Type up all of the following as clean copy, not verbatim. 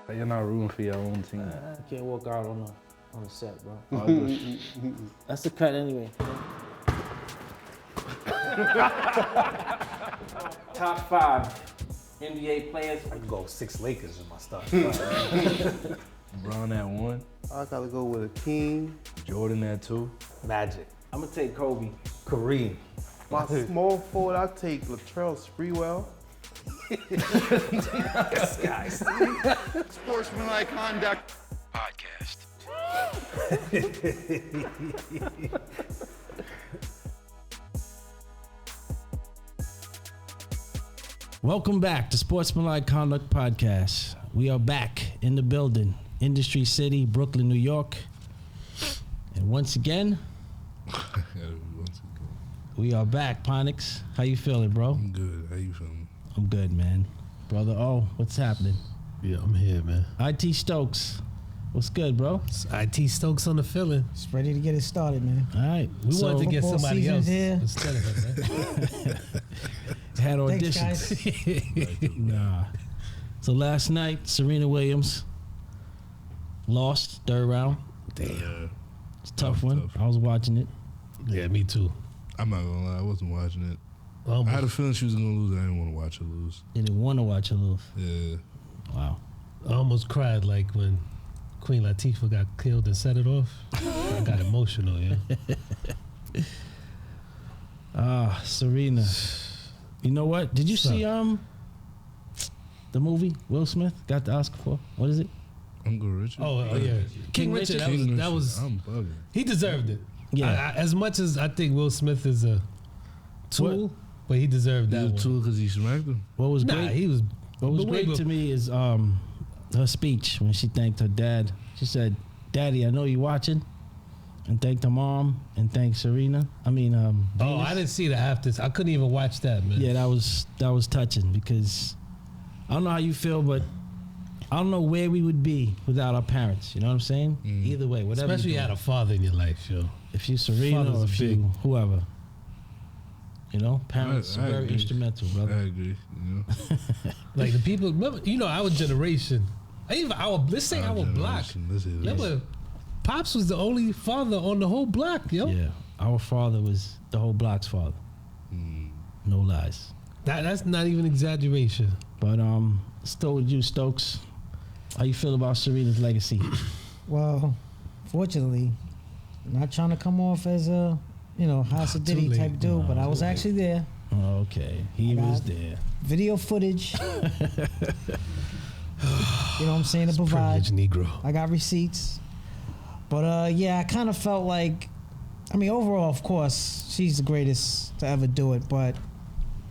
You're not rooting for your own team. You can't walk out on the set, bro. Oh, That's the cut anyway. Top 5 NBA players. I can go 6 Lakers in my stuff. LeBron at 1. I gotta go with a King. Jordan at 2. Magic. I'm gonna take Kobe. Kareem. My small forward, I take Latrell Sprewell. This guy. Sportsmanlike Conduct Podcast. Welcome back to Sportsmanlike Conduct Podcast. We are back in the building, Industry City, Brooklyn, New York. And once again, we are back. Ponix, how you feeling, bro? I'm good. How you feeling? I'm good, man. Brother O, what's happening? Yeah, I'm here, man. IT Stokes, what's good, bro? It's IT Stokes on the filling. Just ready to get it started, man. All right. We wanted to get football somebody else season's instead of him, man. Had Thanks, auditions. Nah. So last night, Serena Williams lost third round. Damn. It's a tough was one. tough. I was watching it. Yeah, me too. I'm not gonna lie, I wasn't watching it. Almost. I had a feeling she was gonna lose. I didn't want to watch her lose. Didn't want to watch her lose. Yeah. Wow. I almost cried like when Queen Latifah got killed and set it off. I got emotional, yeah. Serena. You know what? Did you see the movie Will Smith got the Oscar for? What is it? Uncle Richard. Oh yeah, King Richard. That was. I'm bugging. He deserved it. Yeah. As much as I think Will Smith is a tool, but he deserved that He's a one. tool because he smacked him. What was Nah, great? he was. What was but wait, great but- to me is her speech when she thanked her dad. She said, "Daddy, I know you're watching," and thanked her mom and thanked Serena. I mean, Oh, Venus. I didn't see the afters. I couldn't even watch that, man. Yeah, that was touching because I don't know how you feel, but I don't know where we would be without our parents. You know what I'm saying? Either way, whatever. Especially you you're had doing. a father in your life, yo. If you Serena Father's or if big. you whoever. You know, parents I are very agree. instrumental, brother. I agree. You know, Like the people, remember, our generation, even let's say our block. generation, this is- Remember, Pops was the only father on the whole block, yo. Yeah, our father was the whole block's father. No lies. That's not even exaggeration. But still with you, Stokes. How you feel about Serena's legacy? Well, fortunately, not trying to come off as a, House of Too Diddy late. type dude, but I was actually there. Okay, he was there. Video footage. You know what I'm saying, to provide. Privileged Negro. I got receipts. But yeah, I kind of felt like, overall, of course, she's the greatest to ever do it. But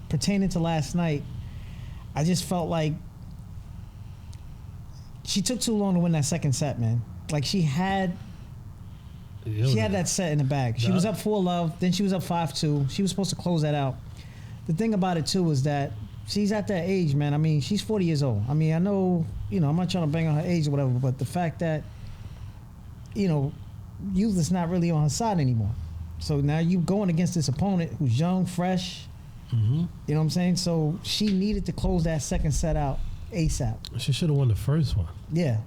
pertaining to last night, I just felt like she took too long to win that second set, man. Like she had that set in the bag. She was up 4-love, then she was up 5-2. She was supposed to close that out. The thing about it too is that she's at that age, man. She's 40 years old. I know, I'm not trying to bang on her age or whatever, but the fact that, youth is not really on her side anymore. So now you going against this opponent who's young, fresh. You know what I'm saying? So she needed to close that second set out ASAP. She should have won the first one. Yeah.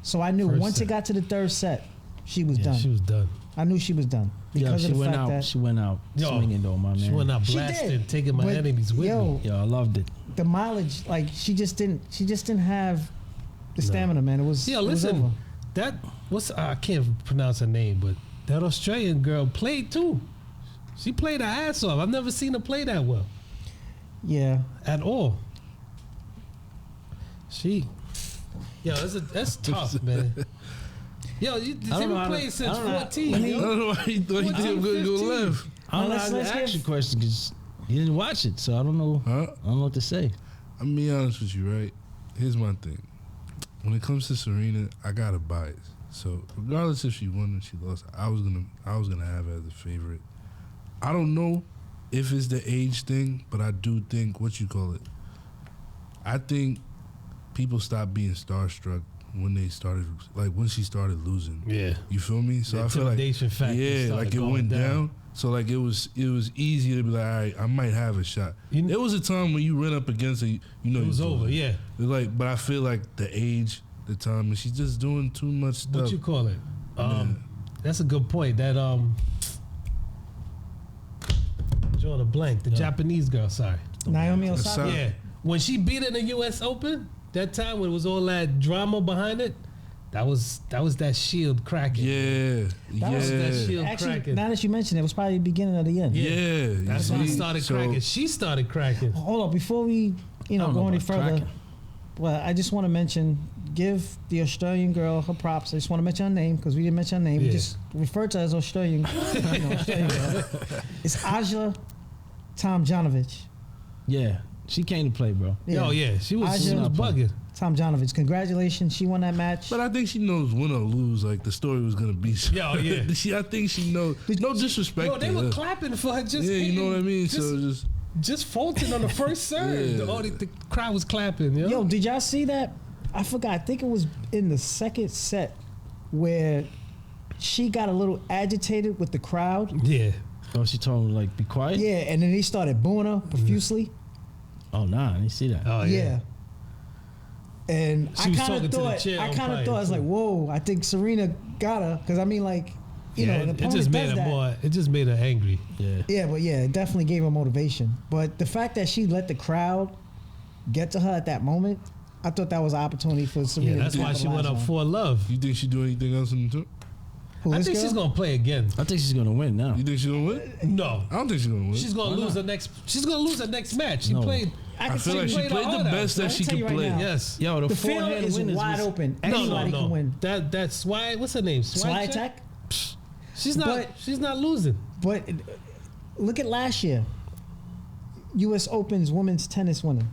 So I knew First once set. it got to the third set, she was done. She was done. I knew she was done because she of the went fact out. that She went out swinging though, my man. She went out She blasting, did, taking my but, enemies with me. Yo, I loved it. the mileage, like she just didn't have the stamina, man. It was Yeah, it was listen, over. that I can't pronounce her name, but that Australian girl played too. She played her ass off. I've never seen her play that well Yeah. at all. That's tough, man. Yo, she been playing since 14. I yo. don't know why you thought you did good go 15. left. I don't know let's- how to let's ask give- you a question because you didn't watch it, so I don't know. Huh? I don't know what to say. I'm gonna be honest with you, right? Here's my thing. When it comes to Serena, I got a bias. So regardless if she won or she lost, I was gonna have her as a favorite. I don't know if it's the age thing, but I do think I think people stopped being starstruck when they started, like when she started losing. Yeah. You feel me? So The I feel like intimidation factor yeah, started like it going went down. down. So like it was easy to be like, all right, I might have a shot. There was a time when you ran up against it, It was over, yeah. Like, but I feel like the age the time, and she's just doing too much stuff. What you call it? Yeah. That's a good point. That drawing a blank. The Japanese girl. Sorry. Naomi Osaka. Yeah. When she beat in the U.S. Open, that time when it was all that drama behind it, that was that shield cracking. Yeah, That was that yeah, shield Actually, cracking. now that you mention it, was probably the beginning of the end. yeah. That's you when it see? started So, cracking. She started cracking. Hold on, before we I don't go know any about further. cracking. Well, I just want to mention, give the Australian girl her props. I just want to mention her name because we didn't mention her name. We Yeah. just referred to her as Australian. Australian girl. It's Aja Tomljanovic. Yeah, she came to play, bro. Oh yeah, she was Aja bugging. Tomljanovic. Congratulations, she won that match. But I think she knows win or lose. Like the story was gonna be. Yeah, yeah. I think she knows. No disrespect. Yo, they to were her. clapping for her. Just Yeah, you know what I mean. Just, So just faulting on the first serve. Yeah. The crowd was clapping. Yo, did y'all see that? I forgot. I think it was in the second set where she got a little agitated with the crowd. Yeah. Oh, she told him like be quiet. Yeah, and then he started booing her profusely. Oh nah, I didn't see that. Oh Yeah. And She I was kind talking of to the thought, chair I kind umpire, of thought, I was too. like, whoa, I think Serena got her. Because, I mean, like, you know, the it opponent just made does her that. more. It just made her angry. Yeah. Yeah, but yeah, it definitely gave her motivation. But the fact that she let the crowd get to her at that moment, I thought that was an opportunity for Serena. Yeah, that's to why she went up capitalize for love. you think she do anything else in the tour? on. Who, I this think girl? she's gonna play again. I think she's gonna win now. You think she gonna win? No, I don't think she's gonna win. she's gonna lose the next. She's gonna lose the next match. She No. played. I I can feel tell like you she played played her the heart out. best that I she tell you could right play. now. Yes. Yo, the the field forehand is winners wide was- open. No, Anybody can win. That's why. What's her name? Swiatek? She's not. But- she's not losing. But look at last year. U.S. Open's women's tennis winner.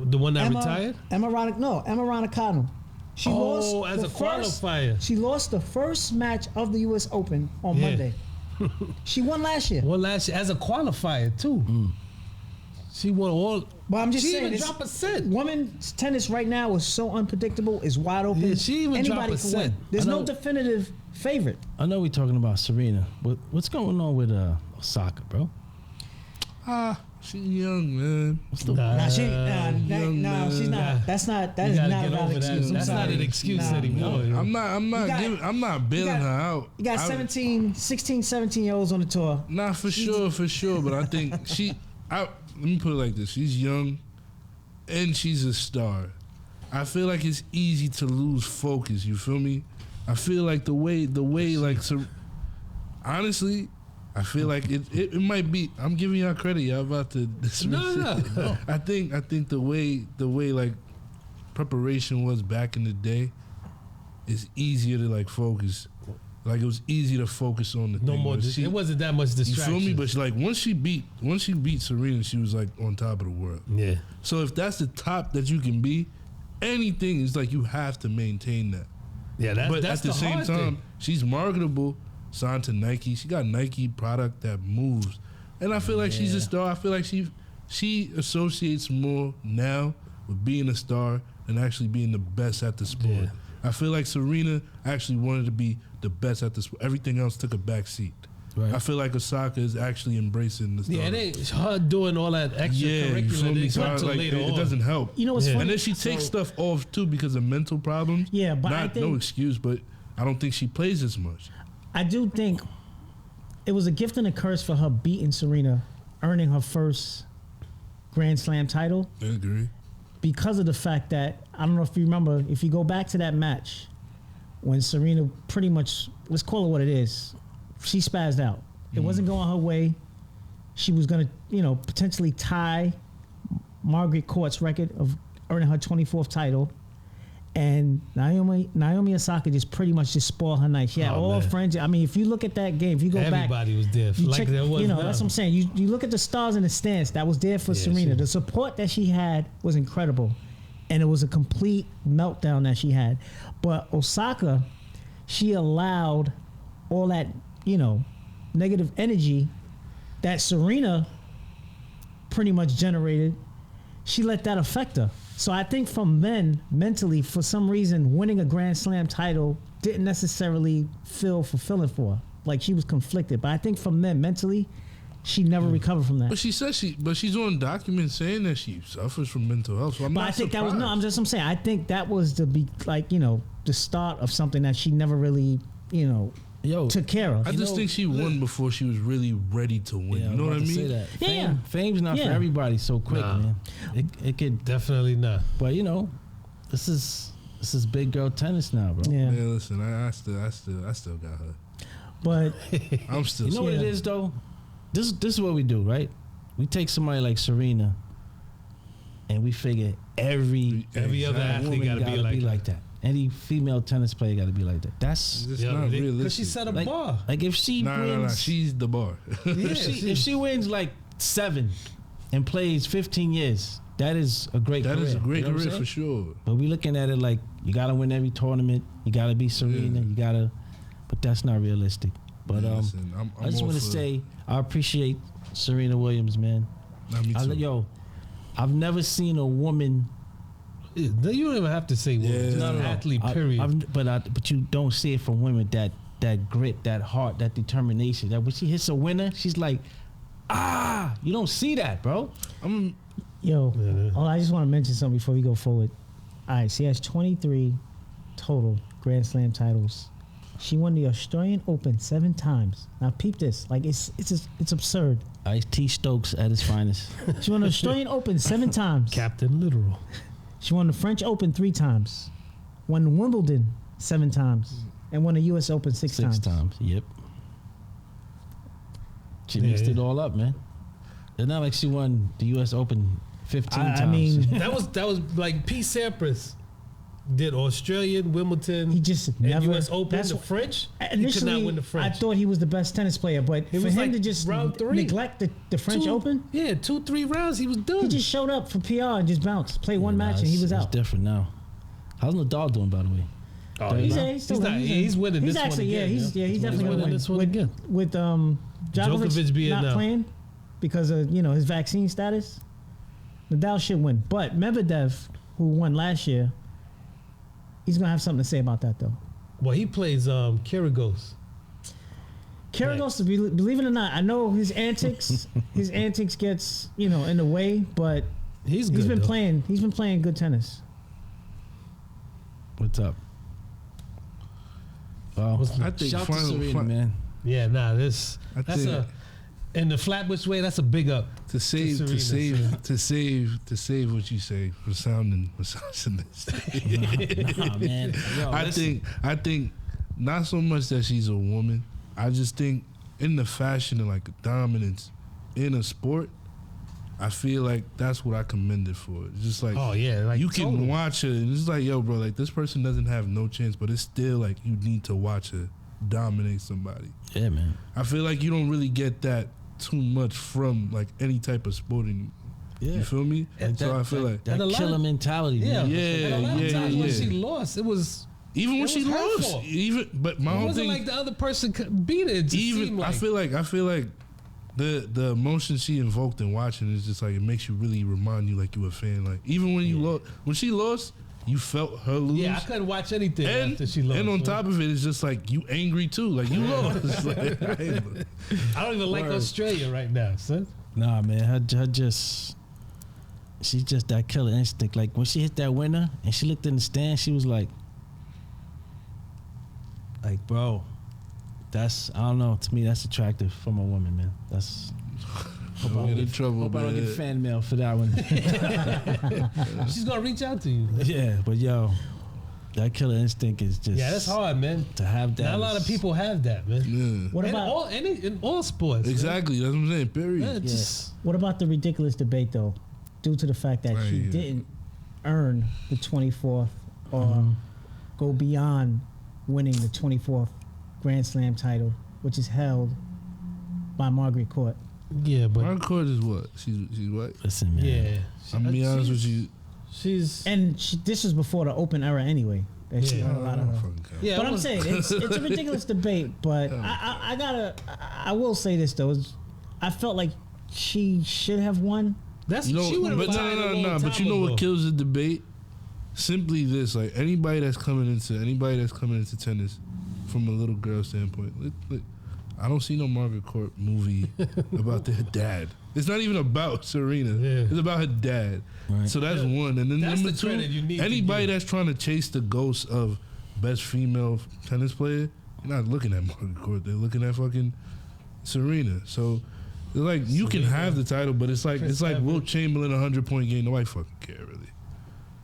The one that retired. Emma Raducanu. She Oh, lost as the a first- qualifier. She lost the first match of the U.S. Open on Yeah. Monday. She won last year. Well, last year as a qualifier too. She won all. But I'm just she saying, even it's- dropped a set. Women's tennis right now is so unpredictable. It's wide open. Yeah, she even dropped Anybody a can set. win. There's I no know- definitive favorite. I know we're talking about Serena, but what's going on with Osaka, bro? She's young, man. What's the Nah, Nah, young man. she's not. Nah. That You is gotta not a get valid over that. excuse. I'm That's not sorry. an excuse Nah. anymore. I'm not bailing got- her out. You got I- 16, 17-year-olds on the tour. Nah, for sure. But I think let me put it like this: she's young, and she's a star. I feel like it's easy to lose focus. You feel me? I feel like the way like honestly, I feel like it might be. I'm giving y'all credit. Y'all about to dismiss it. No. I think the way like preparation was back in the day is easier to like focus. Like it was easy to focus on the No thing. more. But she- It wasn't that much you distraction. feel me? But like once she beat Serena, she was like on top of the world. yeah. So if that's the top that you can be, anything is like you have to maintain that. Yeah. But That's at the same hard time, thing. she's marketable, signed to Nike. She got Nike product that moves, and I feel like she's a star. I feel like she associates more now with being a star than actually being the best at the sport. Yeah. I feel like Serena actually wanted to be the best at the sport. Everything else took a back seat. Right. I feel like Osaka is actually embracing the star. Yeah, it ain't her doing all that Yeah, you feel extracurricular. me? It So comes till like, later it on. doesn't help. You know what's Yeah. funny? And then she takes stuff off too because of mental problems. Yeah, but I no think excuse, but I don't think she plays as much. I do think it was a gift and a curse for her beating Serena, earning her first Grand Slam title I agree. because of the fact that I don't know if you remember, if you go back to that match when Serena pretty much, let's call it what it is, she spazzed out. It wasn't going her way. She was going to, potentially tie Margaret Court's record of earning her 24th title. And Naomi Osaka just pretty much just spoiled her night. She had Oh, all man. friends. I mean, if you look at that game, if you go back, Everybody was there. you Like check, there was. that's what I'm saying. You look at the stars in the stands that was there for Yeah, Serena. she- The support that she had was incredible, and it was a complete meltdown that she had. But Osaka, she allowed all that negative energy that Serena pretty much generated. She let that affect her. So I think from men, mentally, for some reason, winning a Grand Slam title didn't necessarily feel fulfilling for her. Like she was conflicted. But I think from men, mentally, she never recovered from that. But she said she's on documents saying that she suffers from mental health. So I'm But not I think surprised. I'm saying I think that was the start of something that she never really, took care of. I just think she won before she was really ready to win. Yeah, You know what I was about to mean? say that. Yeah. Fame's not for Yeah. everybody so quick, Nah. man. It could, Definitely not. but this is big girl tennis now, bro. Yeah. Yeah, listen, I still got her. But I'm still. You know what it Yeah. is though? This is what we do, right? We take somebody like Serena, and we figure every other athlete woman gotta be like that. Any female tennis player got to be like that. That's It's not Because realistic. she set a like, bar. like if she Nah. wins, She's the bar. if she wins like 7 and plays 15 years, that is a great That career. is a great You know what I'm career saying? for sure. But we looking at it like you gotta win every tournament. You gotta be Serena. Yeah. You gotta, but that's not realistic. But Yeah, listen, I'm I just all want to for- say I appreciate Serena Williams, man. Nah, me too. I've never seen a woman. You don't even have to say woman. Yeah. Just No, an athlete, period. But you don't see it from women that grit, that heart, that determination. That when she hits a winner, she's like, you don't see that, bro. I just want to mention something before we go forward. All right, she has 23 total Grand Slam titles. She won the Australian Open 7 times. Now peep this, like it's absurd. Ice T Stokes at his finest. She won the Australian Open 7 times. Captain Literal. She won the French Open 3 times, won Wimbledon 7 times, and won the U.S. Open 6 times. Yep. She mixed it all up, man. It's not like she won the U.S. Open 15 times. I mean, That was like Pete Sampras did Australian, Wimbledon, he just and never. U.S. Open. That's The French, he could initially, not win the French. I thought he was the best tennis player, but for was him like to just round 3. neglect the French Open, 2-3 rounds, he was done. he just showed up for PR and just bounced, played one match, and he was It's out. different now. How's Nadal doing, by the way? Oh, he's winning he's this actually, one again. he's definitely winning winning this one with, again. with Djokovic being not out. playing because of his vaccine status. Nadal should win, but Medvedev, who won last year, he's gonna have something to say about that though. Well, he plays Kyrgios. Kyrgios, believe it or not, I know his antics gets in the way, but He's he's good. been playing good tennis. What's up? Well, I think shout to Serena, man. Yeah, that's think- in the Flatbush way. That's a big up. to save what you say for sounding misogynist. Nah, man. Yo, I think not so much that she's a woman. I just think in the fashion and like dominance in a sport, I feel like that's what I commend it for. It's just like, Oh yeah, like you can total. watch her and it's like, yo, bro, like this person doesn't have no chance, but it's still like you need to watch her dominate somebody. Yeah, man. I feel like you don't really get that too much from like any type of sporting. Yeah. You feel me? So I feel like that And a lot killer of- mentality, Yeah, man. Yeah, And a lot of yeah, times when yeah. she lost, it was even when it she was her lost, fault. but my it whole wasn't thing, like the other person could beat it. It just even seemed like, I feel like the emotion she invoked in watching is just like it makes you really remind you like you a fan. Like even when you lost, when she lost, you felt her lose. yeah, I couldn't watch anything And, after she lost. and on man. top of it, it's just like you angry too. Like you lost. Like, I don't even like Word. Australia right now, son. Nah, man. She's just that killer instinct. Like when she hit that winner and she looked in the stand, she was like, bro, that's, I don't know. To me, that's attractive from a woman, man. That's. Hope I I'm don't in get, trouble, hope I don't man. get fan mail for that one. She's gonna reach out to you. Yeah, but yo, that killer instinct is just. Yeah, that's hard, man. To have that. Not a lot of is- people have that, man. yeah. What in about in all sports? man. Exactly. That's what I'm saying. Period. Yeah, just what about the ridiculous debate though, due to the fact that Right, he yeah. didn't earn the 24th or go beyond winning the 24th Grand Slam title, which is held by Margaret Court. yeah, but My court is what? She's white. Listen, man. yeah. I'm gonna be honest with you. She's And this was before the Open era anyway. That she Yeah. won a lot of. Fucking count. yeah. But it I'm was- saying it's a ridiculous debate. But I will say this though, I felt like she should have won. that's You she know, would have but retired a long no. But time you know ago. what kills the debate? Simply this: like anybody that's coming into tennis from a little girl standpoint. I don't see no Margaret Court movie about their dad. It's not even about Serena. Yeah. It's about her dad. Right. So that's one. And then That's number the two, credit you need to anybody give. that's trying to chase the ghost of best female tennis player, you're not looking at Margaret Court. They're looking at fucking Serena. So they're like, you can have the title, but it's like Chris Wilt Evans. Chamberlain 100-point game. Nobody fucking care really.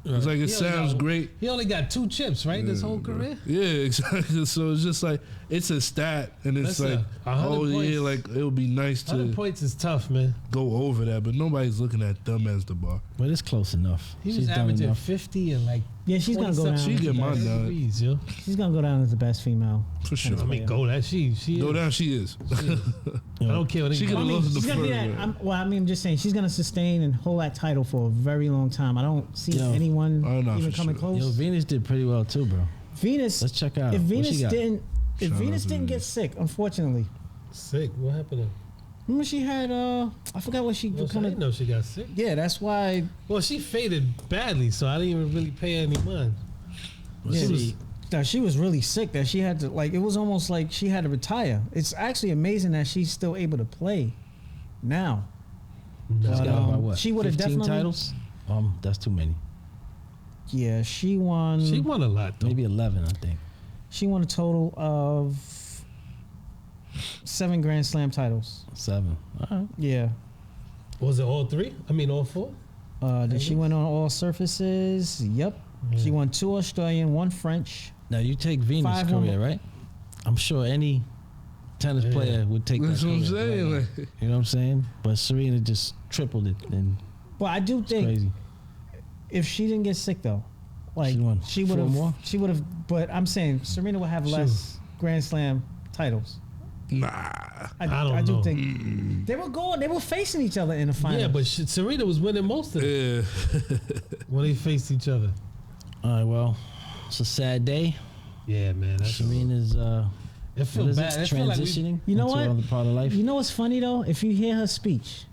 It's like it He only sounds got- great. He only got 2 chips, right? This whole bro. career. Yeah, exactly. So it's just like it's a stat, and it's Listen, like, 100 oh yeah, points. like it would be nice 100 to points is tough, man. go over that, but nobody's looking at them as the bar. But it's close enough. He She's was done averaging enough. 50 and like. Yeah, she's gonna go down. She get mine down. Degrees, yo. She's gonna go down as the best female. For sure. I mean, go that she Go is. down, she is. I don't care what She they could've I mean, lost the she's gonna do first that. round. I'm just saying she's gonna sustain and hold that title for a very long time. I don't see Yo. anyone Oh, no, even for coming sure. Yo, close. Venus did pretty well too, bro. Venus. Let's check out. If What Venus she got? didn't, if Shout out Venus to didn't get Venus. sick, unfortunately. Sick. What happened to her? Remember she had I forgot what she Well, I kind didn't of. know she got sick. Yeah, that's why. Well, she faded badly, so I didn't even really pay any mind. Yeah, that she was really sick. That she had to it was almost like she had to retire. It's actually amazing that she's still able to play now. She's But, got about what? she would've 15 definitely- titles. That's too many. Yeah, she won. She won a lot, though. Maybe 11, I think. She won a total of 7 Grand Slam titles. 7. All right. Yeah. Was it all 3? I mean, all 4? Did she win on all surfaces? Yep. She won 2 Australian, 1 French. Now you take Venus' 5 career, women. right? I'm sure any tennis player would take That's that what I'm career saying. right Like, now. You know what I'm saying? But Serena just tripled it, and Well, I do it's think crazy. if she didn't get sick though, like She won she 4 would more? have. She would have. But I'm saying Serena would have less Grand Slam titles. nah. I don't I do know. think they were going. They were facing each other in the final. Yeah, but Serena was winning most of it Yeah. when they faced each other. All right, well, it's a sad day. Yeah, man. That's Serena's it what feels is bad. it? It feel like we, Transitioning You know into what? another part of life. You know what's funny though? If you hear her speech,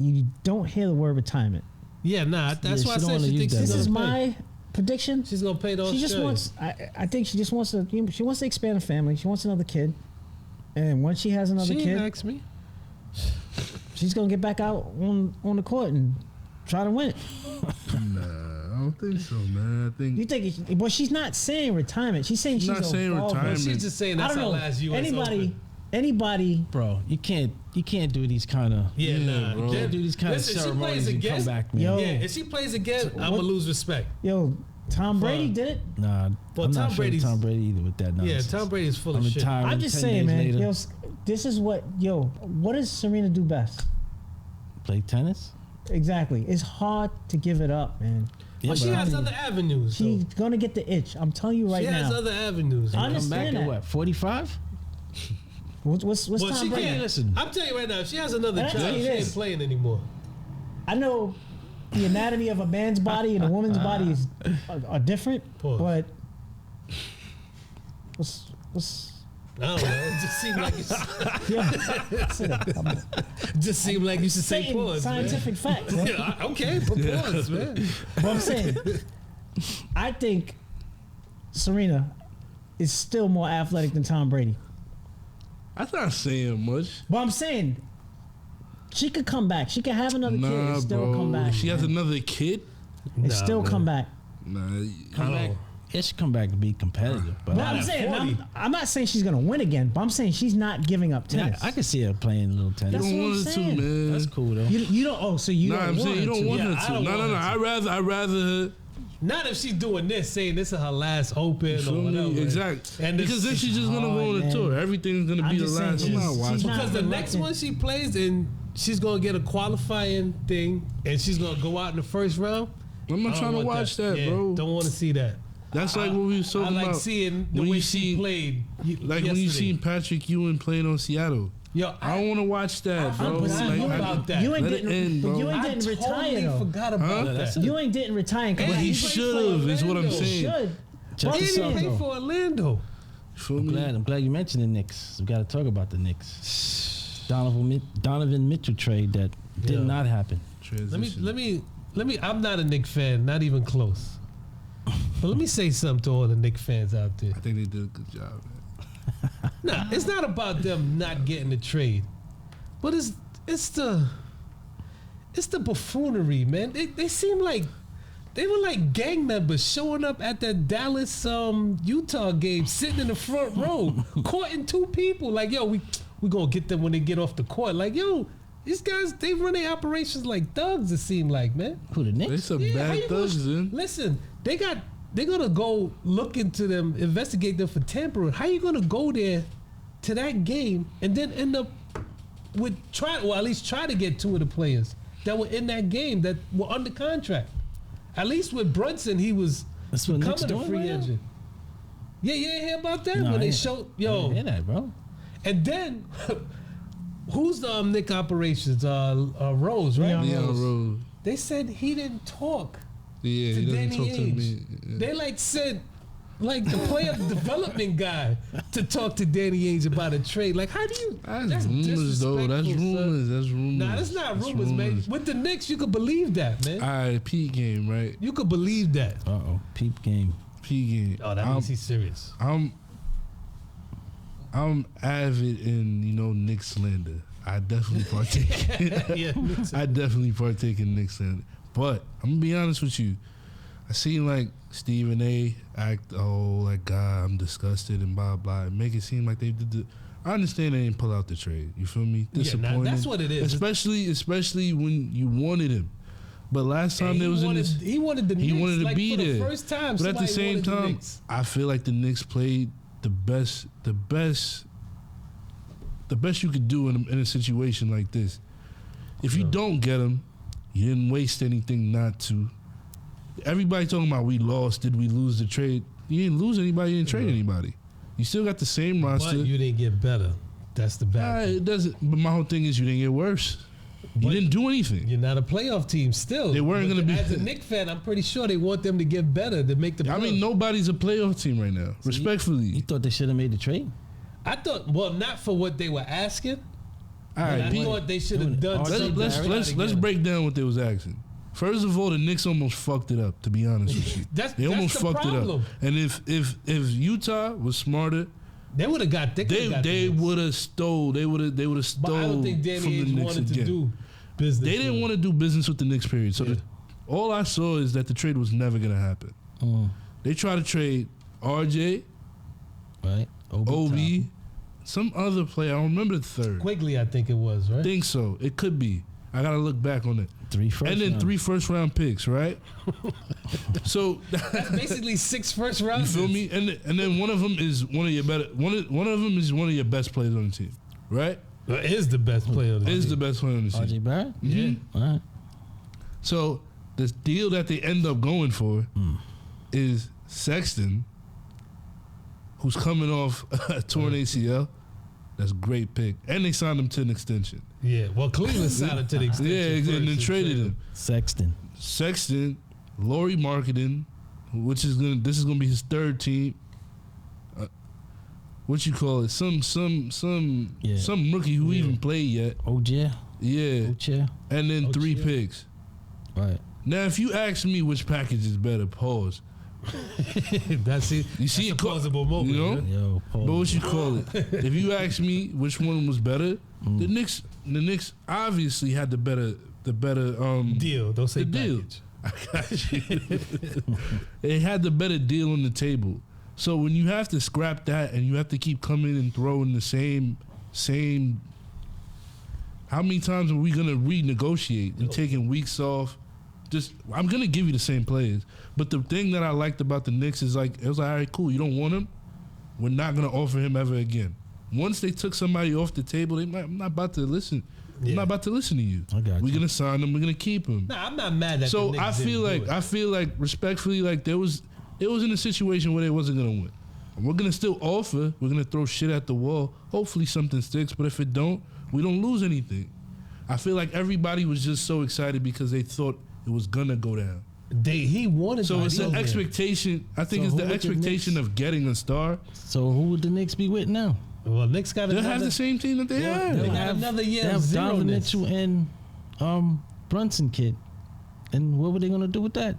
you don't hear the word retirement. yeah, nah. That's Yeah, why I she don't said wanna she use thinks that This she's is gonna pay. my prediction. She's gonna pay those. She just wants. I think she just wants to. She wants to expand a family. She wants another kid, and once she has another She kid, asked me. she's gonna get back out on the court and try to win it. Nah, I don't think so, man. I You think think? Well, she's not saying retirement. She's saying she's Not saying evolving. retirement. She's just saying I that's don't our know. last U.S. Anybody. Bro, you can't do these kind of Yeah, Yeah, nah. bro. you can't do these kind of Listen, she ceremonies plays and come again. back, man. Yo. Yeah, if she plays again, I'm gonna lose respect. Yo, Tom Brady did it. Nah, Well, I'm Tom not sure Brady's- Tom Brady either with that Yeah, nonsense. Tom Brady is full I'm of shit. retiring I'm just 10 saying, days man. later. Yo, this is what. Yo, what does Serena do best? Play tennis. Exactly. It's hard to give it up, man. Yeah, But she but has I mean, other avenues. She's though. gonna get the itch. I'm telling you right She now. has other avenues. I come back understand at that. what? 45? What's Well, Tom she Brady? can't. Listen. I'm telling you right now, if she has another I'll job, tell you she ain't this. playing anymore. I know the anatomy of a man's body and a woman's body is are different, Pause. but what's I don't know. It just seemed like yeah, sit down. just seemed like you should say Stating pause. Man. scientific facts. man. Yeah, okay, but pause, man. But I'm saying, I think Serena is still more athletic than Tom Brady. that's not saying much. But I'm saying she could come back. She could have another kid Nah, and still bro. come back. She has another kid. and Nah, still man. come back. Nah, Come back. Yeah, she come back to be competitive. But But I'm at saying, 40. I'm not saying she's gonna win again. But I'm saying she's not giving up tennis. I can see her playing a little you tennis. That's don't what I'm want her to, saying. man. That's cool though. You don't. Oh, so you Nah, don't I'm want saying you her don't to. want Yeah, her I to. don't No, want her to. I'd rather her. Not if she's doing this, saying this is her last open or Feel whatever. me? Exactly. And Because then it's she's just gonna go on a hard, tour. man. Everything's gonna I'm be the just saying last. I'm she's- not she's watching. not- Because the next reluctant. one she plays, and she's gonna get a qualifying thing, and she's gonna go out in the first round. I'm not I don't trying to want watch that, Yeah, bro. Don't want to see that. That's like what we was I talking like about. seeing the when way you she see- played. Like when you yesterday. seen Patrick Ewing playing on Seattle. Yo, I don't want to watch that, bro. but see, Like, you I- about that. Ewing Let it didn't. end, but bro. Ewing I didn't totally retire though. forgot about That's that. Ewing didn't retire. And But he he should played have. for Is what I'm Orlando. saying. Should. Check He this didn't out play though. for Orlando. Feel I'm me? glad you mentioned the Knicks. We got to talk about the Knicks. Donovan Mitchell trade that did Yeah. not happen. Transition. Let me. I'm not a Knicks fan, not even close. But let me say something to all the Knicks fans out there. I think they did a good job, man. Nah, it's not about them not getting the trade, but it's the buffoonery, man. They seem like they were like gang members showing up at that Dallas Utah game, sitting in the front row, courting two people. Like, yo, we gonna get them when they get off the court. Like, yo, these guys, they run their operations like thugs. It seem like, man. Who, the Knicks? They some How bad you thugs, in. Listen, they're gonna go look into them, investigate them for tampering. How you gonna go there to that game and then end up with at least try to get two of the players that were in that game that were under contract? At least with Brunson, he was That's what Knicks becoming a doing free right now? agent. Yeah, you ain't hear about that No, when I they ain't- showed I didn't hear that, bro. and then who's the Knick operations? Rose, right? Leon Leon Rose. They said he didn't talk. Yeah, To he doesn't Danny talk to Ainge. me. Yeah. They like sent like the player development guy to talk to Danny Ainge about a trade. Like, how do you? That's rumors, though. That's disrespectful, son. rumors. That's rumors. Nah, that's not rumors, man. With the Knicks, you could believe that, man. All right, P game, right? You could believe that. Uh-oh. Peep game. P game. Oh, that means he's serious. I'm avid in Knicks slander. I definitely partake. Yeah, me too. I definitely partake in Knicks slander. But I'm gonna be honest with you. I seen like Stephen A. act, like God, I'm disgusted and blah blah, and make it seem like they did. I understand they didn't pull out the trade. You feel me? Yeah, Disappointed. nah, that's what it is. Especially when you wanted him. But last time And there was in this. he wanted the He Knicks, wanted to like, be for there. the first time. But at the somebody same wanted the time, Knicks. I feel like the Knicks played the best you could do in a situation like this. If you don't get him, you didn't waste anything not to. Everybody talking about we lost, did we lose the trade? You didn't lose anybody, you didn't trade anybody. You still got the same roster. But you didn't get better. That's the bad thing. It doesn't. But my whole thing is you didn't get worse. You But didn't do anything. You're not a playoff team still. They weren't But gonna be- As a Knicks fan, I'm pretty sure they want them to get better to make the playoffs. I mean, nobody's a playoff team right now. Respectfully. You thought they should have made the trade? I thought, well, not for what they were asking. All But right, I Pete. thought they should have done something. Let's break down what they was asking. First of all, the Knicks almost fucked it up. To be honest with you, That's almost the fucked it problem. up. And if Utah was smarter, They would have got. they would have stole. They would have But stole I don't think from Danny the Ainge Knicks wanted again. to do business. They didn't want to do business with the Knicks. Period. So Yeah. all I saw is that the trade was never gonna happen. They tried to trade RJ, Right? Obi, some other player. I don't remember the third. Quigley, I think it was, right? I think so. It could be. I gotta look back on it. 3 first And then round. 3 first-round picks, right? So That's basically 6 first you rounds. feel me? And then one of them is one of your best players on the team, right? Is the best player on the Is team. the best player on the team. RJ Barrett? Yeah. All right. So the deal that they end up going for is Sexton, who's coming off a torn ACL. That's a great pick, and they signed him to an extension. Yeah. Well, Cleveland signed him to the extension. Yeah, first and then traded him. Sexton. Sexton, Laurie Marketing, this is gonna be his third team. What you call it? Some rookie who even played yet. OJ. Yeah, OJ. and then 3 Ochia. picks. Right. Now, if you ask me which package is better, pause. That's it. You see That's it, a plausible moment. you know? man. Yo, Paul. But what you call it? If you ask me which one was better, the Knicks obviously had the better Deal. Don't say The deal. package. I got you. They had the better deal on the table. So when you have to scrap that and you have to keep coming and throwing the same, how many times are we gonna renegotiate and taking weeks off? I'm gonna give you the same players. But the thing that I liked about the Knicks is like, it was like, all right, cool, you don't want him, we're not gonna offer him ever again. Once they took somebody off the table, I'm not about to listen. I'm not about to listen to you. I got We're you. gonna sign him. We're gonna keep him. Nah, I'm not mad at So the Knicks I feel didn't do like it. respectfully, like it was in a situation where they wasn't gonna win. We're gonna still offer. We're gonna throw shit at the wall. Hopefully something sticks. But if it don't, we don't lose anything. I feel like everybody was just so excited because they thought it was gonna go down. He wanted. So to it's go an there. expectation. I think So it's who the would the expectation Knicks- of getting a star. So who would the Knicks be with now? Well, Knicks got They'll another. have the same team that they had. They got another year They of have Donovan zeroness. Mitchell and Brunson kid. And what were they gonna do with that?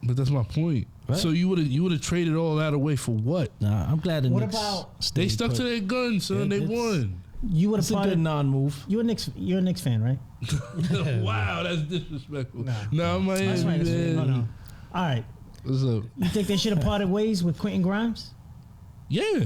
But that's my point. Right? So you would have traded all that away for what? Nah, I'm glad the What Knicks about- They stayed stuck put. to their guns, son. They won. You would have It's a good parted. non-move. You're a Knicks fan, right? Wow, that's disrespectful. No, I'm Miami, That's right. That's right. man. No, no. All right. What's up? You think they should have parted ways with Quentin Grimes? Yeah,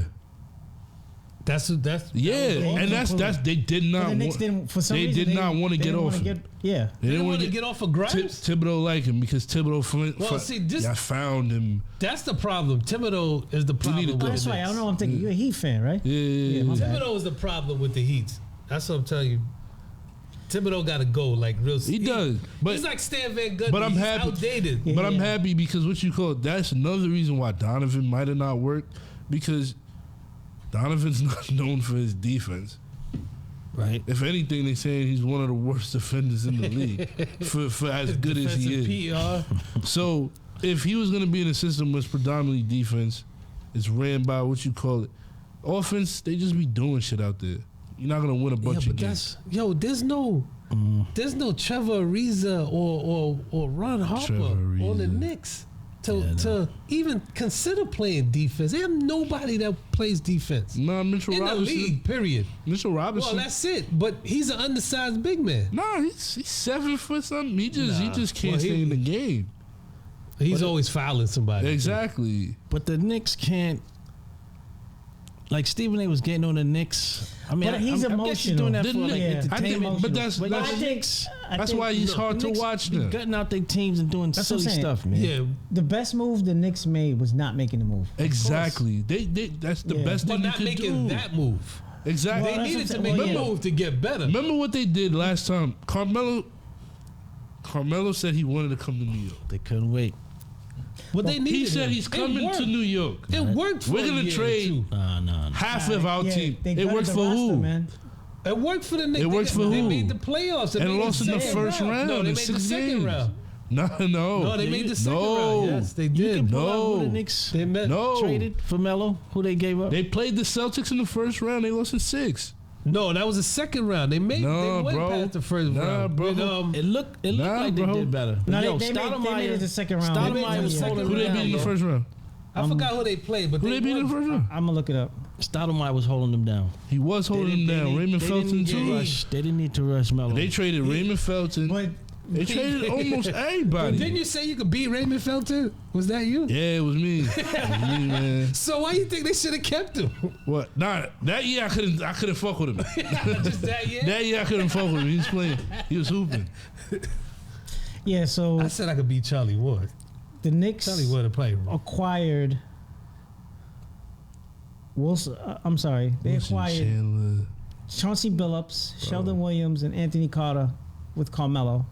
That's yeah, and that's they did But not. the Knicks Want, didn't. For some they reason, did not want to they get didn't off wanna him. Yeah. They didn't want want to get off of Grimes. Thibodeau liked him because Thibodeau Well, see, this- I found him. That's the problem. Thibodeau is the problem. need to with go. the That's right. I Knicks. don't know. I'm thinking you're a Heat fan, right? Yeah, my bad. Thibodeau is the problem with the Heat. That's what I'm telling you. Thibodeau got to go like real. he does. But he's like Stan Van Gundy. but I'm He's happy. outdated. Yeah. But I'm happy because what you call it, that's another reason why Donovan might have not worked, because Donovan's not known for his defense. Right. If anything, they saying he's one of the worst defenders in the league for as good as he is. Defensive PR. So if he was going to be in a system that's predominantly defense, it's ran by what you call it. Offense, they just be doing shit out there. You're not going to win a Yeah, bunch but of games. there's no Trevor Ariza or Ron Harper Trevor on the Ariza. Knicks to even consider playing defense. They have nobody that plays defense Nah, Mitchell in the Robinson. league. Period. Mitchell Robinson. Well, that's it. But he's an undersized big man. Nah, he's 7 foot something. He just can't Well, stay in the game. He's always fouling somebody. Exactly. But the Knicks can't. Like Stephen A. was getting on the Knicks. I mean, But he's I guess he's doing that emotional. for like Yeah. entertainment. But that's the that's, Knicks. that's why he's hard to Knicks watch be now. gutting out their teams and doing That's what silly I'm saying. stuff, man. Yeah, The best move the Knicks made was not making the move. Exactly. They that's the Yeah. best but thing you not could making do. that move. Exactly. They Well, needed that's to what make I'm a saying. move to get better. Remember what they did last time? Carmelo said he wanted to come to New York. They couldn't wait. But they needed He said him. he's It coming worked. to New York. It worked for We're a gonna year or trade two. Nah. half of our team. They It gutted works the for roster, who? man. It worked for the Knicks. It works for They who? made the playoffs. And made lost in the second first round No, they in made the 6 second games. round. No, They made the second No. round. Yes, they You did. can pull out who No. the Knicks They met. No. traded for Melo, who they gave up. They played the Celtics in the first round. They lost in 6. No, that was the second round. They made. No, they went bro. past the first Nah, round. bro. With, It looked Nah, like bro. they did better. No, Yo, they made it the second round. They made Stoudemire it was the holding second Who they them beat in the down. first round? I forgot who they played, but Who they beat in the won. first round? I'm gonna look it up. Stoudemire was holding them down. He was holding them down. Raymond Felton They too. didn't need to rush Melo. They traded Raymond Felton. But They traded almost But everybody. didn't you say you could beat Raymond Felton? Was that you? Yeah, it was me. It was me, man. So why you think they should have kept him? What? Nah, that year I couldn't fuck with him. Just that year? That year I couldn't fuck with him. He was playing. He was hooping. yeah, so I said I could beat Charlie Ward. the Knicks Charlie Ward to play. acquired Wilson. I'm sorry, they Wilson acquired Chandler. Chauncey Billups, Sheldon Williams, and Anthony Carter with Carmelo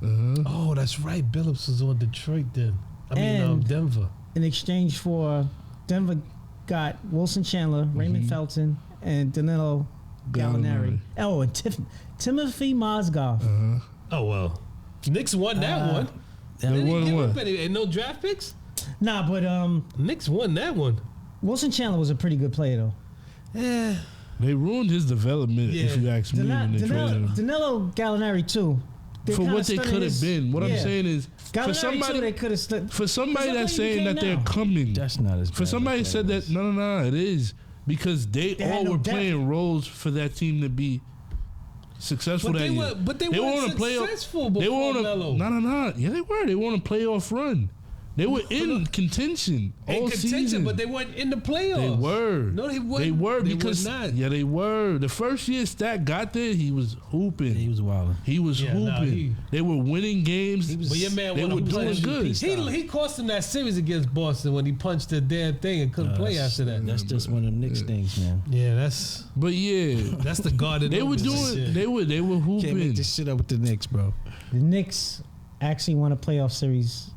Oh, that's right. Billups was on Detroit then. And- Denver. in exchange for Denver got Wilson Chandler, Raymond Felton, and Danilo Gallinari. Oh, and Timothy Mozgov. Oh well, Knicks won that one. They They didn't won give what? up any, and no draft picks. Nah, but Knicks won that one. Wilson Chandler was a pretty good player though. Yeah. They ruined his development, if Yeah. you ask me, when they traded him. Danilo Gallinari too. For kinda what they stood in could have his- been. What I'm yeah. saying is, Gallinari for somebody, too, they could have stood. for somebody Because that's look where he saying that came they're now. coming, That's not as for bad somebody as said that, was. no, it is. Because they They had all no were depth. playing roles for that team to be successful But that they year. were, but they weren't successful They before were on Melo. no. Yeah, they were. They were on a playoff run. They were in contention In all contention, season. but they weren't in the playoffs. They were. No, they weren't. They were They because were not. yeah, they were. The first year Stat got there, he was hooping. He was wilding. He was Yeah, nah, hooping. They were winning games. But your man They won were a doing punch. good. He cost him that series against Boston when he punched the damn thing and couldn't play after that. That's just one of them Knicks things, man. Yeah, that's But yeah, the guarded. they were numbers and doing. shit. They were Can't make hooping. this shit up with the Knicks, bro. The Knicks actually won a playoff series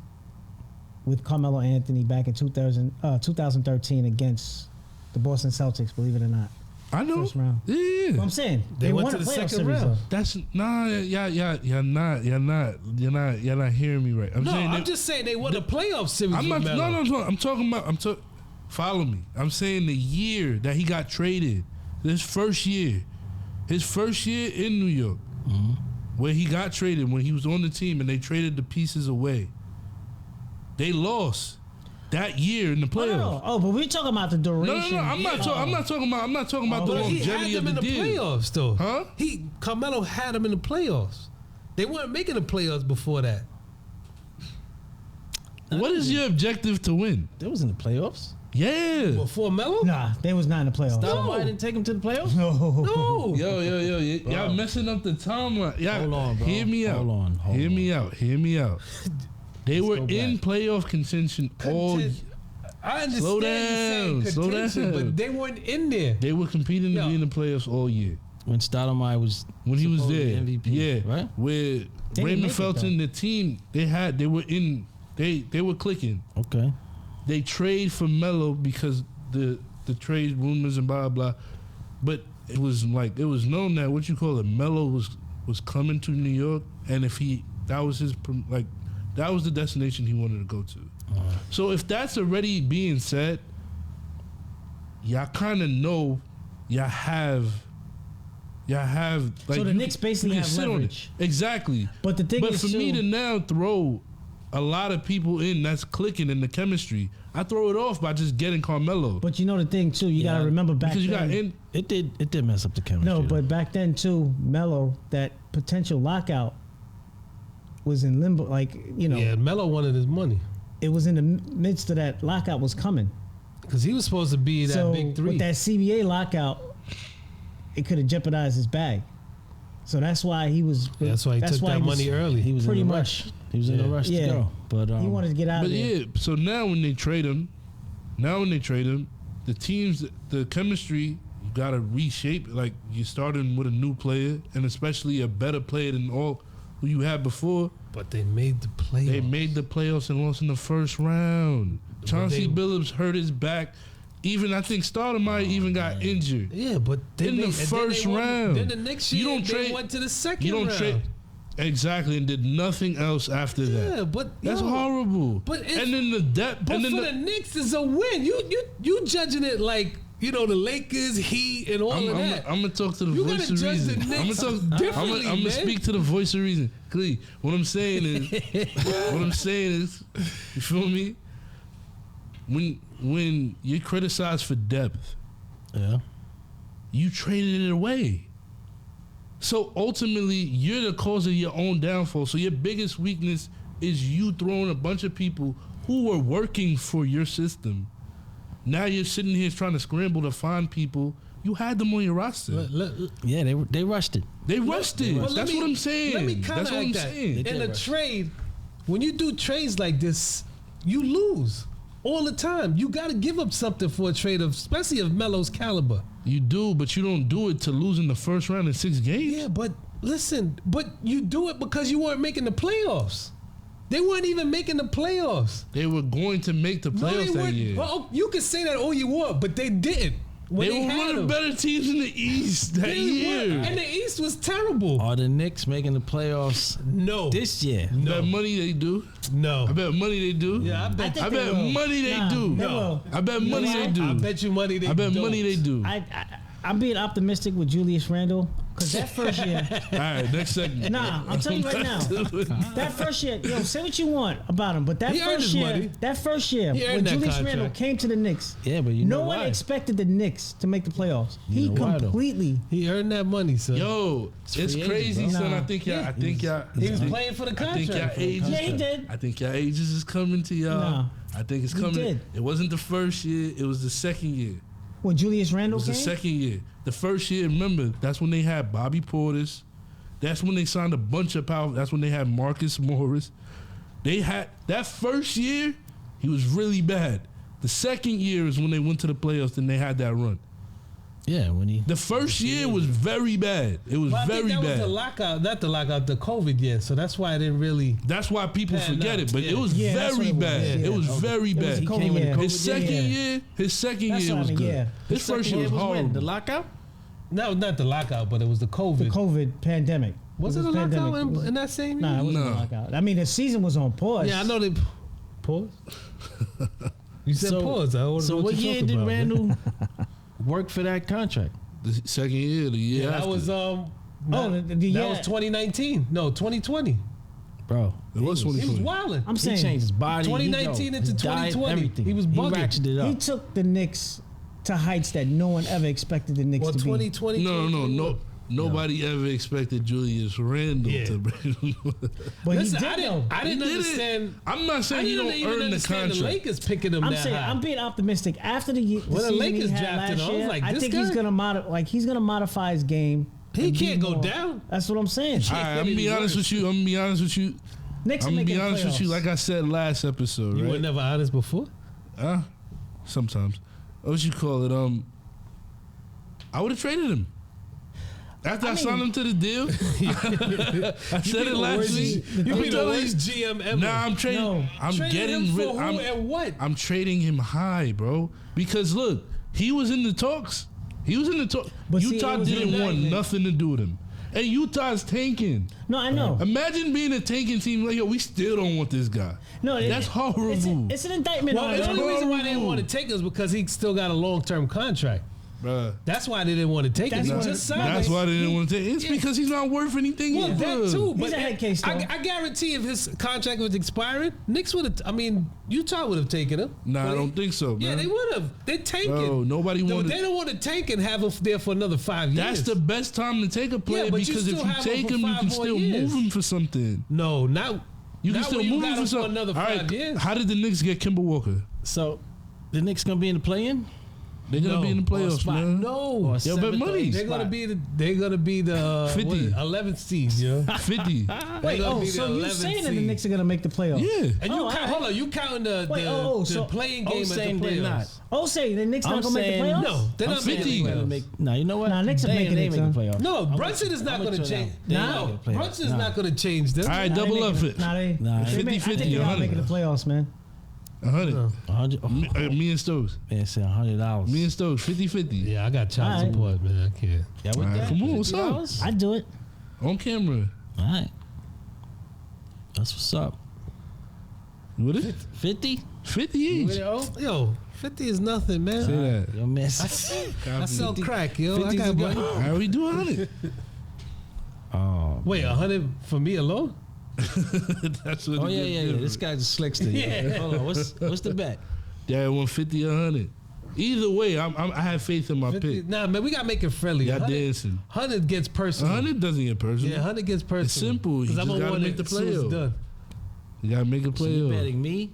with Carmelo Anthony back in 2013 against the Boston Celtics. Believe it or not, I know. first round. Yeah, Well, I'm saying They went won to a the playoff second series, round. though. that's you're not hearing me right. No, saying I'm just saying they won a playoff series. I'm not. with Melo. No. I'm talking about. Follow me. I'm saying the year that he got traded. His first year in New York, where he got traded when he was on the team and they traded the pieces away. They lost. that year in the playoffs. No. Oh, but we're talking about the duration. No. I'm not talking about the But he had longevity them of in the the deal. playoffs, though. Huh? Carmelo had them in the playoffs. They weren't making the playoffs before that. What is your objective to win? They was in the playoffs. Yeah. Before Melo? Nah, they was not in the playoffs. Stoudemire didn't take him to the playoffs. No. No. Yo, y'all messing up the timeline. Y'all, Hold on, bro. hear me out. Hold Hear on. me out. They were go in back. playoff contention all. I understand Slow you down, saying slow contention, down. but they weren't in there. They were competing to Yo. be in the playoffs all year. When Stoudemire was When he was supposedly there, MVP, yeah, right? Where didn't Raymond make it, Felton, the team they were clicking. Okay. They trade for Melo because the trade rumors and blah blah, but it was known that what you call it, Melo was coming to New York, and that was the destination he wanted to go to. So if that's already being said, y'all kind of know y'all have like So the you Knicks can- basically you can have sit on it. leverage. Exactly. But the thing But is, for me too- to now throw a lot of people in that's clicking in the chemistry, I throw it off by just getting Carmelo. But you know the thing too, you Yeah, gotta remember back because you then. got in. It did mess up the chemistry. No, though. but back then too, Melo, that potential lockout was in limbo. Like, you know, Yeah, Melo wanted his money it was in the midst of that lockout was coming. because he was supposed to be that So big three. with that CBA lockout, it could have jeopardized his bag. So that's why he was. That's why he took that money early. he was pretty in a much. rush. He was in a Yeah. rush Yeah. to go. But He wanted to get out But of there. yeah, so now when they trade him, the teams, the chemistry, you gotta reshape. Like you're starting with a new player, and especially a better player than all who you had before. But they made the playoffs. They made the playoffs and lost in the first round. Chauncey they- Billups hurt his back. Even I think Stoudemire even got injured. Yeah, but they In the made, and then first they won- round. Then the next You year don't they trade- went to the second You don't round. trade exactly, and did nothing else after that. Yeah, but That's yo, horrible. But if- and then the depth. But and then for the Knicks, is a win. You judging it like the Lakers, Heat, and all of that. I'm gonna talk to the You voice gotta of judge reason. the I'm gonna Knicks talk. differently, I'm gonna man. speak to the voice of reason. Clee, what I'm saying is, you feel me? When you're criticized for depth, yeah. you traded it away. So ultimately, you're the cause of your own downfall. So your biggest weakness is you throwing a bunch of people who were working for your system. Now you're sitting here trying to scramble to find people. You had them on your roster. Yeah, they rushed it. They rushed it. Well, That's what I'm saying. Let me That's what I'm counteract that. saying. In a trade, when you do trades like this, you lose all the time. You got to give up something for a trade, especially of Melo's caliber. You do, but you don't do it to lose in the first round in 6 games. Yeah, but listen, but you do it because you weren't making the playoffs. They weren't even making the playoffs. They were going to make the No, playoffs they that weren't. year. Well, you can say that all you want, but they didn't. When They were had one of the them. better teams in the East that They year. were, and the East was terrible. Are the Knicks making the playoffs No, this year? I bet money they do. no. I bet money they do. Yeah, I bet. think I they bet will. money they Nah, do. they will. I bet You know money why? they do. I bet you money they. I bet don't. money they do. I'm being optimistic with Julius Randle because that first year. All right, next segment. Nah, I'm telling you right now. That first year, say what you want about him, but that He earned first his year, money. when He earned that Julius contract. Randle came to the Knicks, Yeah, but you no know one why? expected the Knicks to make the playoffs. He know why, though? completely. He earned that money, son. Yo, it's free agent, crazy, bro. son. Nah. I think y'all. He was playing for the I think y'all contract. ages. Yeah, he did. I think y'all ages is coming to y'all. Nah. I think it's He coming. did. It wasn't the first year. It was the second year. When Julius It Randle was the came, second year. The first year, remember, that's when they had Bobby Portis. That's when they signed a bunch of power. That's when they had Marcus Morris. They had that first year, he was really bad. The second year is when they went to the playoffs and they had that run. Yeah, when he. The first year was very bad. It was But I very think that was bad. the lockout, not the lockout, the COVID year. So that's why I didn't really. That's why people Yeah, forget no, it, but yeah. it was Yeah, that's very what it was, bad. yeah. It was very It was bad. the COVID came with year. the His second year, That's was what I mean, good. yeah. His first year was when? horrible. The lockout? No, not the lockout, but it was the COVID. the COVID pandemic. was it a lockout in that same year? Nah, it wasn't No. a lockout. I mean, the season was on pause. Yeah, I know they. Pause. You said pause. I wanted to So know what you year talking did about, man. Randall work for that contract? The second year, the year Yeah, that after. was Oh, the that year- was 2019. No, 2020. Bro, It was He was 2020. wilding. I'm He saying changed his body. 2019 his into diet, 2020. everything. He was bugging. ratcheted it he up. took the Knicks to heights that no one ever expected the Knicks Well, to be. 2020. No. Nobody ever expected Julius Randle Yeah. to bring. But Listen, he I did didn't. though. I didn't He did it. understand. I'm not I saying you didn't don't even earn the understand the contract. Lakers picking him I'm that saying high. I'm being optimistic. After the When the season Lakers he had drafted him, last I was year, like, I this think guy? he's gonna modify his game. He and be can't go more- down. That's what I'm saying. All right, I'm gonna be honest with you. Knicks are I'm gonna making be the honest with you. playoffs. Like I said last episode, You were right? never honest before. Sometimes. What you call it? I would have traded him. After I signed him to the deal, I said it last week. You be I'm the telling worst you, GM ever. Nah, I'm trading. No. I'm Trading getting him for rid. who and what? I'm trading him high, bro. Because look, he was in the talks. But see, Utah it was didn't an want indictment. nothing to do with him. And Utah's tanking. No, I know. Imagine being a tanking team like, yo, we still don't want this guy. No, That's horrible. It's an indictment Well, on the him. only reason why they didn't want to take us because he still got a long-term contract. Bruh. That's why they didn't want to take him. That's He why- just signed. That's us. why they didn't want to take it. It's because he's not worth anything. Well, either. that too. He's But a head case, though. I guarantee if his contract was expiring, Knicks would have. I mean, Utah would have taken him. Nah, But I don't think so, man. Yeah, they would have. They tanking. Bro, nobody No, wanted. They don't want to tank and have him there for another 5 years. That's the best time to take a player Yeah, but you because if still you have him take for him, you 5 can more still years. move him for something. No, not. You can not still when move got him for him something. another All 5 right, years. how did the Knicks get Kemba Walker? So the Knicks gonna be in the play-in? They're gonna be in the playoffs, spot. man. No, Or Yo, but seventh or money. eighth they're gonna spot? be the. They're gonna be the 50. 11th seed. You know. 50. Wait, gonna be the so you're 11th saying that the seed. Knicks are gonna make the playoffs? Yeah. And you Oh, count, alright. hold on, you counting the Wait, the playing game as the saying they're not. playoffs? Oh, say the Knicks I'm not gonna make the saying playoffs? No, they're I'm not saying making they the gonna playoffs. Nah, you know what? Nah, Knicks are They making ain't it, making son. playoffs. No, I'm Brunson with- is not I'm going to with you change. now. They ain't No, making playoffs. Brunson's Nah. not going to change them. All right, Nah, they double making up it. it. Nah, they, Nah, they 50-50, I think they're not 100. making the playoffs, man. 100. 100. Oh, Me and Stokes. man, say $100. Me and Stokes. 50-50. Yeah, I got child Alright. support, man. I can't. Yeah, with All right, that, come on, what's up? $50? I'd do it. On camera. All right. That's what's up. What is it? 50? 50 each. Yo, 50 is nothing, man. Say that. Yo, man. I sell crack, yo. I 50's got a money. good- All right, we do 100. Oh, Wait, 100 for me alone? That's what oh it yeah, is yeah. different. This guy's a slickster. Yeah. Hold on. What's the bet? Yeah, 150 or 100. Either way, I have faith in my 50, pick. nah, man, we got to make it friendly. Y'all 100, dancing. 100 gets personal. 100 doesn't get personal. Yeah, 100 gets personal. simple. You 'Cause just I'ma gotta want make it the as soon as it's playoff. done. You gotta make a So you playoff. betting me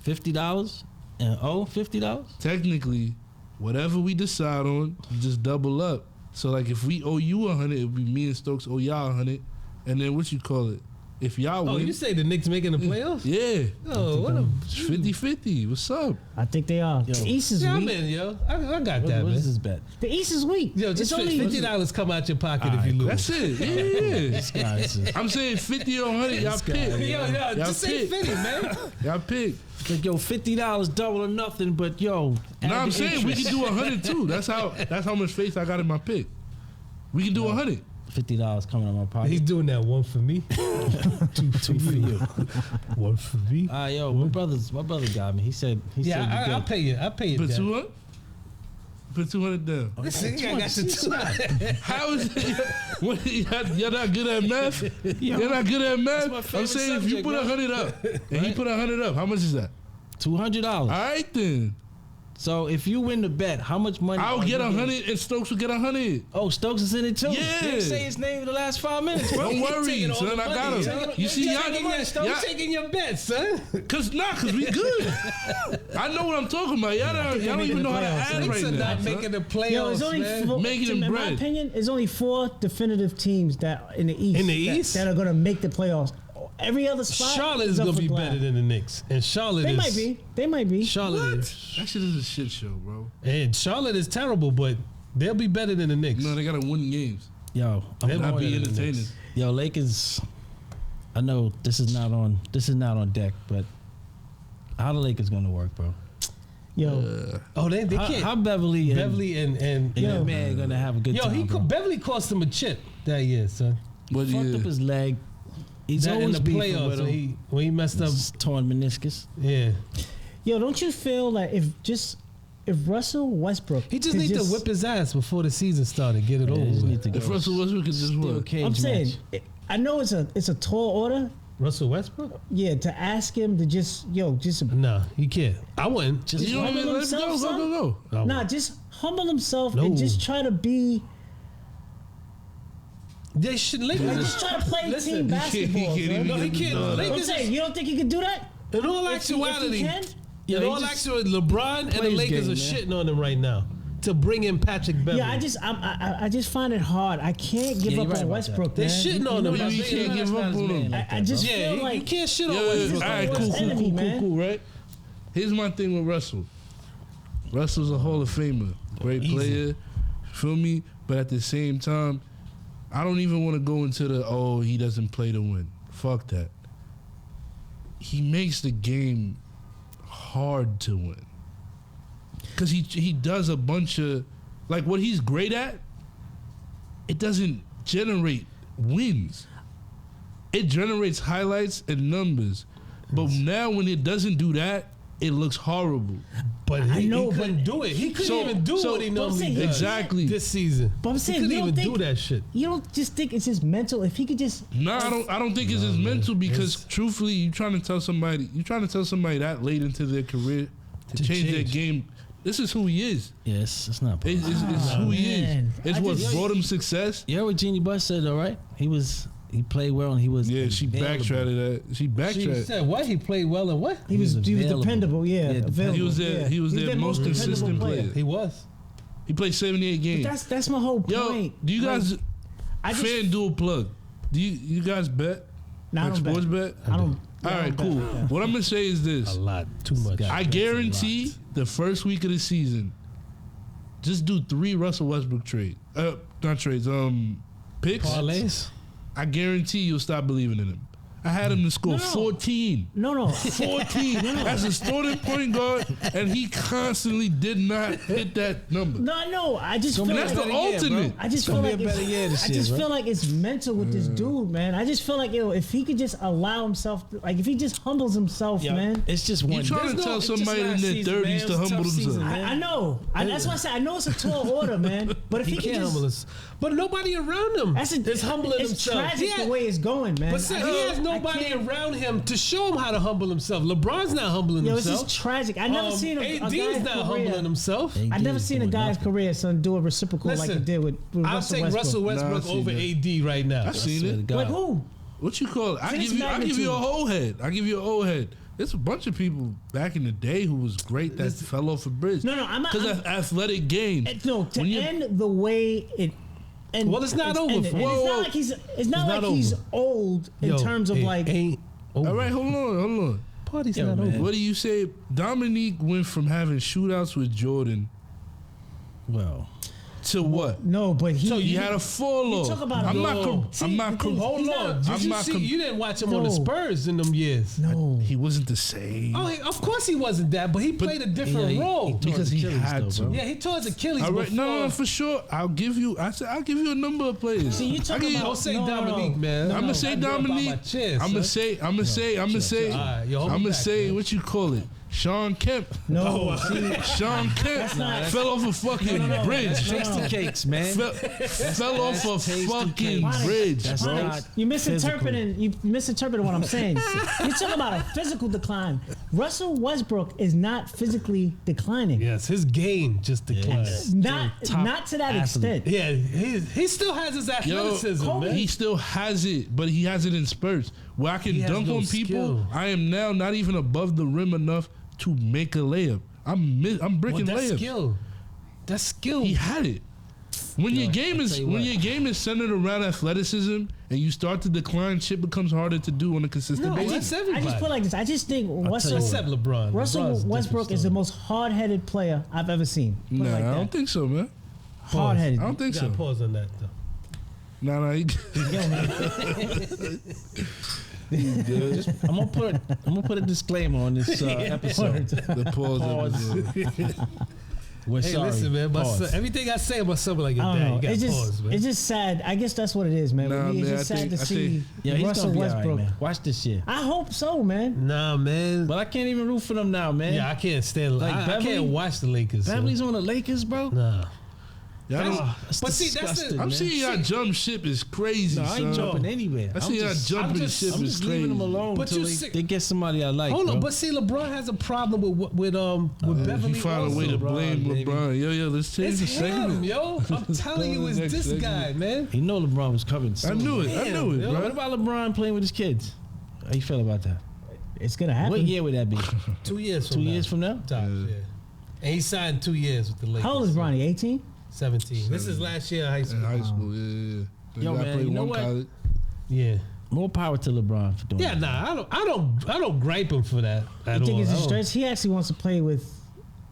$50 and $50? Technically, whatever we decide on, you just double up. So like if we owe you 100, it would be me and Stokes owe y'all 100, and then what you call it? If y'all Oh, win, you say the Knicks making the playoffs? yeah, Oh, what a... it's 50-50. What's up? I think they are. Yo. The East is Yeah, I'm weak. in, yo. I got that, What man. is this bet? The East is weak. Yo, just It's only- $50 come out your pocket if you lose. That's it. Yeah. This guy's I'm saying 50 or 100. Y'all This guy, pick. Yo, Y'all just say pick. 50, man. Y'all pick. like, yo, $50 double or nothing, but yo. No, add I'm the saying we interest. can do 100 too. That's how much faith I got in my pick. We can do 100. $50 coming out of my pocket. He's doing that one for me, two for you. one for me. Yo, my brother got me. He said Yeah, you I'll good. pay you. I'll pay you. Put that. 200. Put 200 down. Listen, I got you too. How is it? What, y'all not good at math? You're not good at math? my I'm favorite saying if you subject, put bro. 100 up and he put 100 up, how much is that? $200. All right then. So if you win the bet, how much money? I'll are get you 100 and Stokes will get 100. Oh, Stokes is in it too. Yeah. He didn't say his name in the last 5 minutes, bro. Don't worry, taking all son. the I got money, him. yo. You see, y'all, Taking your bets, son. cause we good. I know what I'm talking about. Y'all don't even know how to add Knicks right are now. not son. making the playoffs, Yo, it's only man. four, Making in them my bread. opinion, there's only 4 definitive teams that in the East. In the East? that are going to make the playoffs. Every other spot. Charlotte is is up gonna for be grabs. better than the Knicks, and Charlotte They is. might be. They might be. Charlotte is. That shit is a shit show, bro. And Charlotte is terrible, but they'll be better than the Knicks. No, they gotta win games. Yo, They'll Not better be than the entertaining. Knicks. yo, Lakers. I know this is not on deck, but how the Lakers gonna work, bro? Yo, Oh, they How, can't. how Beverly and your Yo. man gonna have a good yo, time? bro? Beverly cost him a chip that year, son. But fucked yeah, up his leg. He's That in always the beefing playoffs with when him. he messed up. His torn meniscus. Yeah, yo, don't you feel like if Russell Westbrook, he just could needs to whip his ass before the season started. Get it Yeah, over he just with. need to go. if Russell Westbrook could just Steel win. cage I'm saying, match. I know it's a tall order, Russell Westbrook? Yeah, to ask him to just No, you can't. I wouldn't. Just You don't humble even let him himself, son. go. I Nah, wouldn't. just humble himself No. and just try to be. They should Like, Lakers. just try to play Listen, team he basketball. can't son. even No, he get can't. the dog. I'm Lakers. saying, you don't think he could do that? In all If he actuality, can? in all actuality, LeBron and the Plays Lakers game, are man. shitting on him right now to bring in Patrick Beverley. Yeah, I just find it hard. I can't give Yeah, up you're right on about Westbrook. They man. shitting on him. You can't give up on him. I just Yeah, feel you like can't shit on Yeah, Westbrook. all right, worst cool, enemy, man. cool, right? Here's my thing with Russell. Russell's a Hall of Famer, great Easy. player. Feel me? But at the same time, I don't even want to go into he doesn't play to win. Fuck that. He makes the game hard to win. Because he does a bunch of, like, what he's great at, it doesn't generate wins. It generates highlights and numbers. But now when it doesn't do that, it looks horrible. But I he know, couldn't but do it. He couldn't So- even do so- what he But I'm normally saying does. Exactly. This season. But I'm He saying couldn't you don't even think do that shit. you don't just think it's just mental. If he could just No, I don't think it's his mental because truthfully, you're trying to tell somebody that late into their career to change their game. This is who he is. Yes, it's not. It's who he man. is. It's I what just- brought him success. You heard what Jeannie Buss said, though, right? He played well and he was. Yeah, she available. backtracked that. She She backtracked. said what? He played well and what? he was available. dependable. Yeah, Yeah, available. He was their yeah. he was He's their most dependable consistent player. He was. He played 78 games. That's my whole Yo, point. do you Like, guys I just FanDuel plug? Do you guys bet? no, I Like don't sports bet. bet? I don't. All I right, don't cool. bet, yeah. What I'm gonna say is this: A lot. Too much. I guarantee the first week of the season, just do 3 Russell Westbrook trades. Not trades. Picks. Parlays. I guarantee you'll stop believing in him. I had him to score No. 14. No. 14 as a starting point guard, and he constantly did not hit that number. No. I just feel And like that's the alternate. I just It's gonna feel like be a better year this I year, just bro. feel like it's mental with this dude, man. I just feel like if he could just allow himself, like if he just humbles himself, Yeah, man. it's just one. You trying to There's tell it's just somebody in last their season, 30s man. to It was a humble tough season, themselves. man. I know. That's why I said I know it's a tall order, man. But if he He could can't just, humble us. But nobody around him is humbling it's himself. tragic He the way it's going, man. But I he has can't- nobody around him to show him how to humble himself. LeBron's not humbling Yo, it's himself. just tragic. I never seen a AD's guy's not career. humbling himself. AD I never is seen a doing guy's nothing. career, son, do a reciprocal like he Listen, did with I'll Russell take Westbrook. Russell Nah, I Westbrook see over that. AD right now. I seen Swear to it. God. Like who? What you call it? I Since give you a magnitude. whole head. I give you a whole head. There's a bunch of people back in the day who was great that fell off a bridge. No, I'm not. Because athletic game. No, to When you- end the way it. And Well, it's not over ended. for And him. it's Whoa. not like he's. It's not not like he's over. old in Yo, terms of it like. ain't over. All right, hold on. Party's Yo, not man. over. What do you say? Dominique went from having shootouts with Jordan Well, to what? No, but he. He had a fall off. talk about I'm no. not. See, I'm the not. thing- Hold He's on. not- Did I'm you not see? com- You didn't watch him on the No. Spurs in them years. No. He wasn't the same. Oh, of course he wasn't that, but he played a different he role. tore Because his he Achilles, had though, to. bro. Yeah, he tore his Achilles All right, before. no, for sure. I'll give you a number of players. See, you talking I give you- about- Don't say No, no, Dominique, no. man. I'm gonna say That girl by Dominique. my chest, I'm gonna son. say. I'm Alright, yo, hold me back, man. what you call it. Sean Kemp. No, see, Sean Kemp not- fell off a fucking bridge. tasty cakes, man. Fell off a tasty fucking cakes. bridge, That's bro. not you misinterpreting what I'm saying. You're talking about a physical decline. Russell Westbrook is not physically declining. Yes, his game just declined. he's- Not Top to that athlete. extent. Yeah, he still has his athleticism, man. He still has it, but he has it in spurts. Where I can He has dunk no on people, skill. I am now not even above the rim enough to make a layup. I'm Well, breaking that's layups. skill. That's skill. He had it. When your game I'll is tell you when what. your game is centered around athleticism and you start to decline, shit becomes harder to do on a consistent No, basis. that's I everybody. just put like this. I just think Russell, Except LeBron. Russell LeBron's a Westbrook different is the story. most hard-headed player I've ever seen. Put it Nah, like I that. don't think so, man. Hard-headed. I don't think You so. gotta pause on that, though. Nah, he, Yo, man. I'm gonna put a disclaimer on this episode. the pause. episode. We're Hey, sorry. listen, man. Pause. Everything I say about something like your I don't dad, know. you gotta It's just, pause, man. it's just sad. I guess that's what it is, man. Nah, With me, it's man, just I sad think- to see Yeah, he's Russell gonna be Westbrook. alright, man. Watch this shit. I hope so, man. Nah, man. But I can't even root for them now, man. Yeah, I can't stand. Like I Beverly? can't watch the Lakers. son. Beverly's on the Lakers, bro. Nah. Y'all don't- But see, that's the. I'm seeing y'all jump ship is crazy. No, I ain't son. jumping anywhere. I see y'all jumping ship I'm is just crazy. leaving them alone But until you see- they get somebody I like. Hold bro. on, but see, LeBron has a problem with Beverly. He found a way to also. blame baby. LeBron. Yo, let's change It's the him, segment. yo. I'm telling you, it's Next this segment. guy, man. You know LeBron was coming I soon. knew it. I Damn, knew it, yo. bro. What about LeBron playing with his kids? How you feel about that? It's gonna happen. What year would that be? 2 years from 2 now. years from now? Tops, yeah. And he signed 2 years with the Lakers. How old is Bronny? 18? 17. This is last year in high In school. high school, yeah. Yo, I man, played you know one what? college. Yeah. More power to LeBron for doing Yeah, that. nah, I don't gripe him for that at You think all. it's I a don't- stretch? He actually wants to play with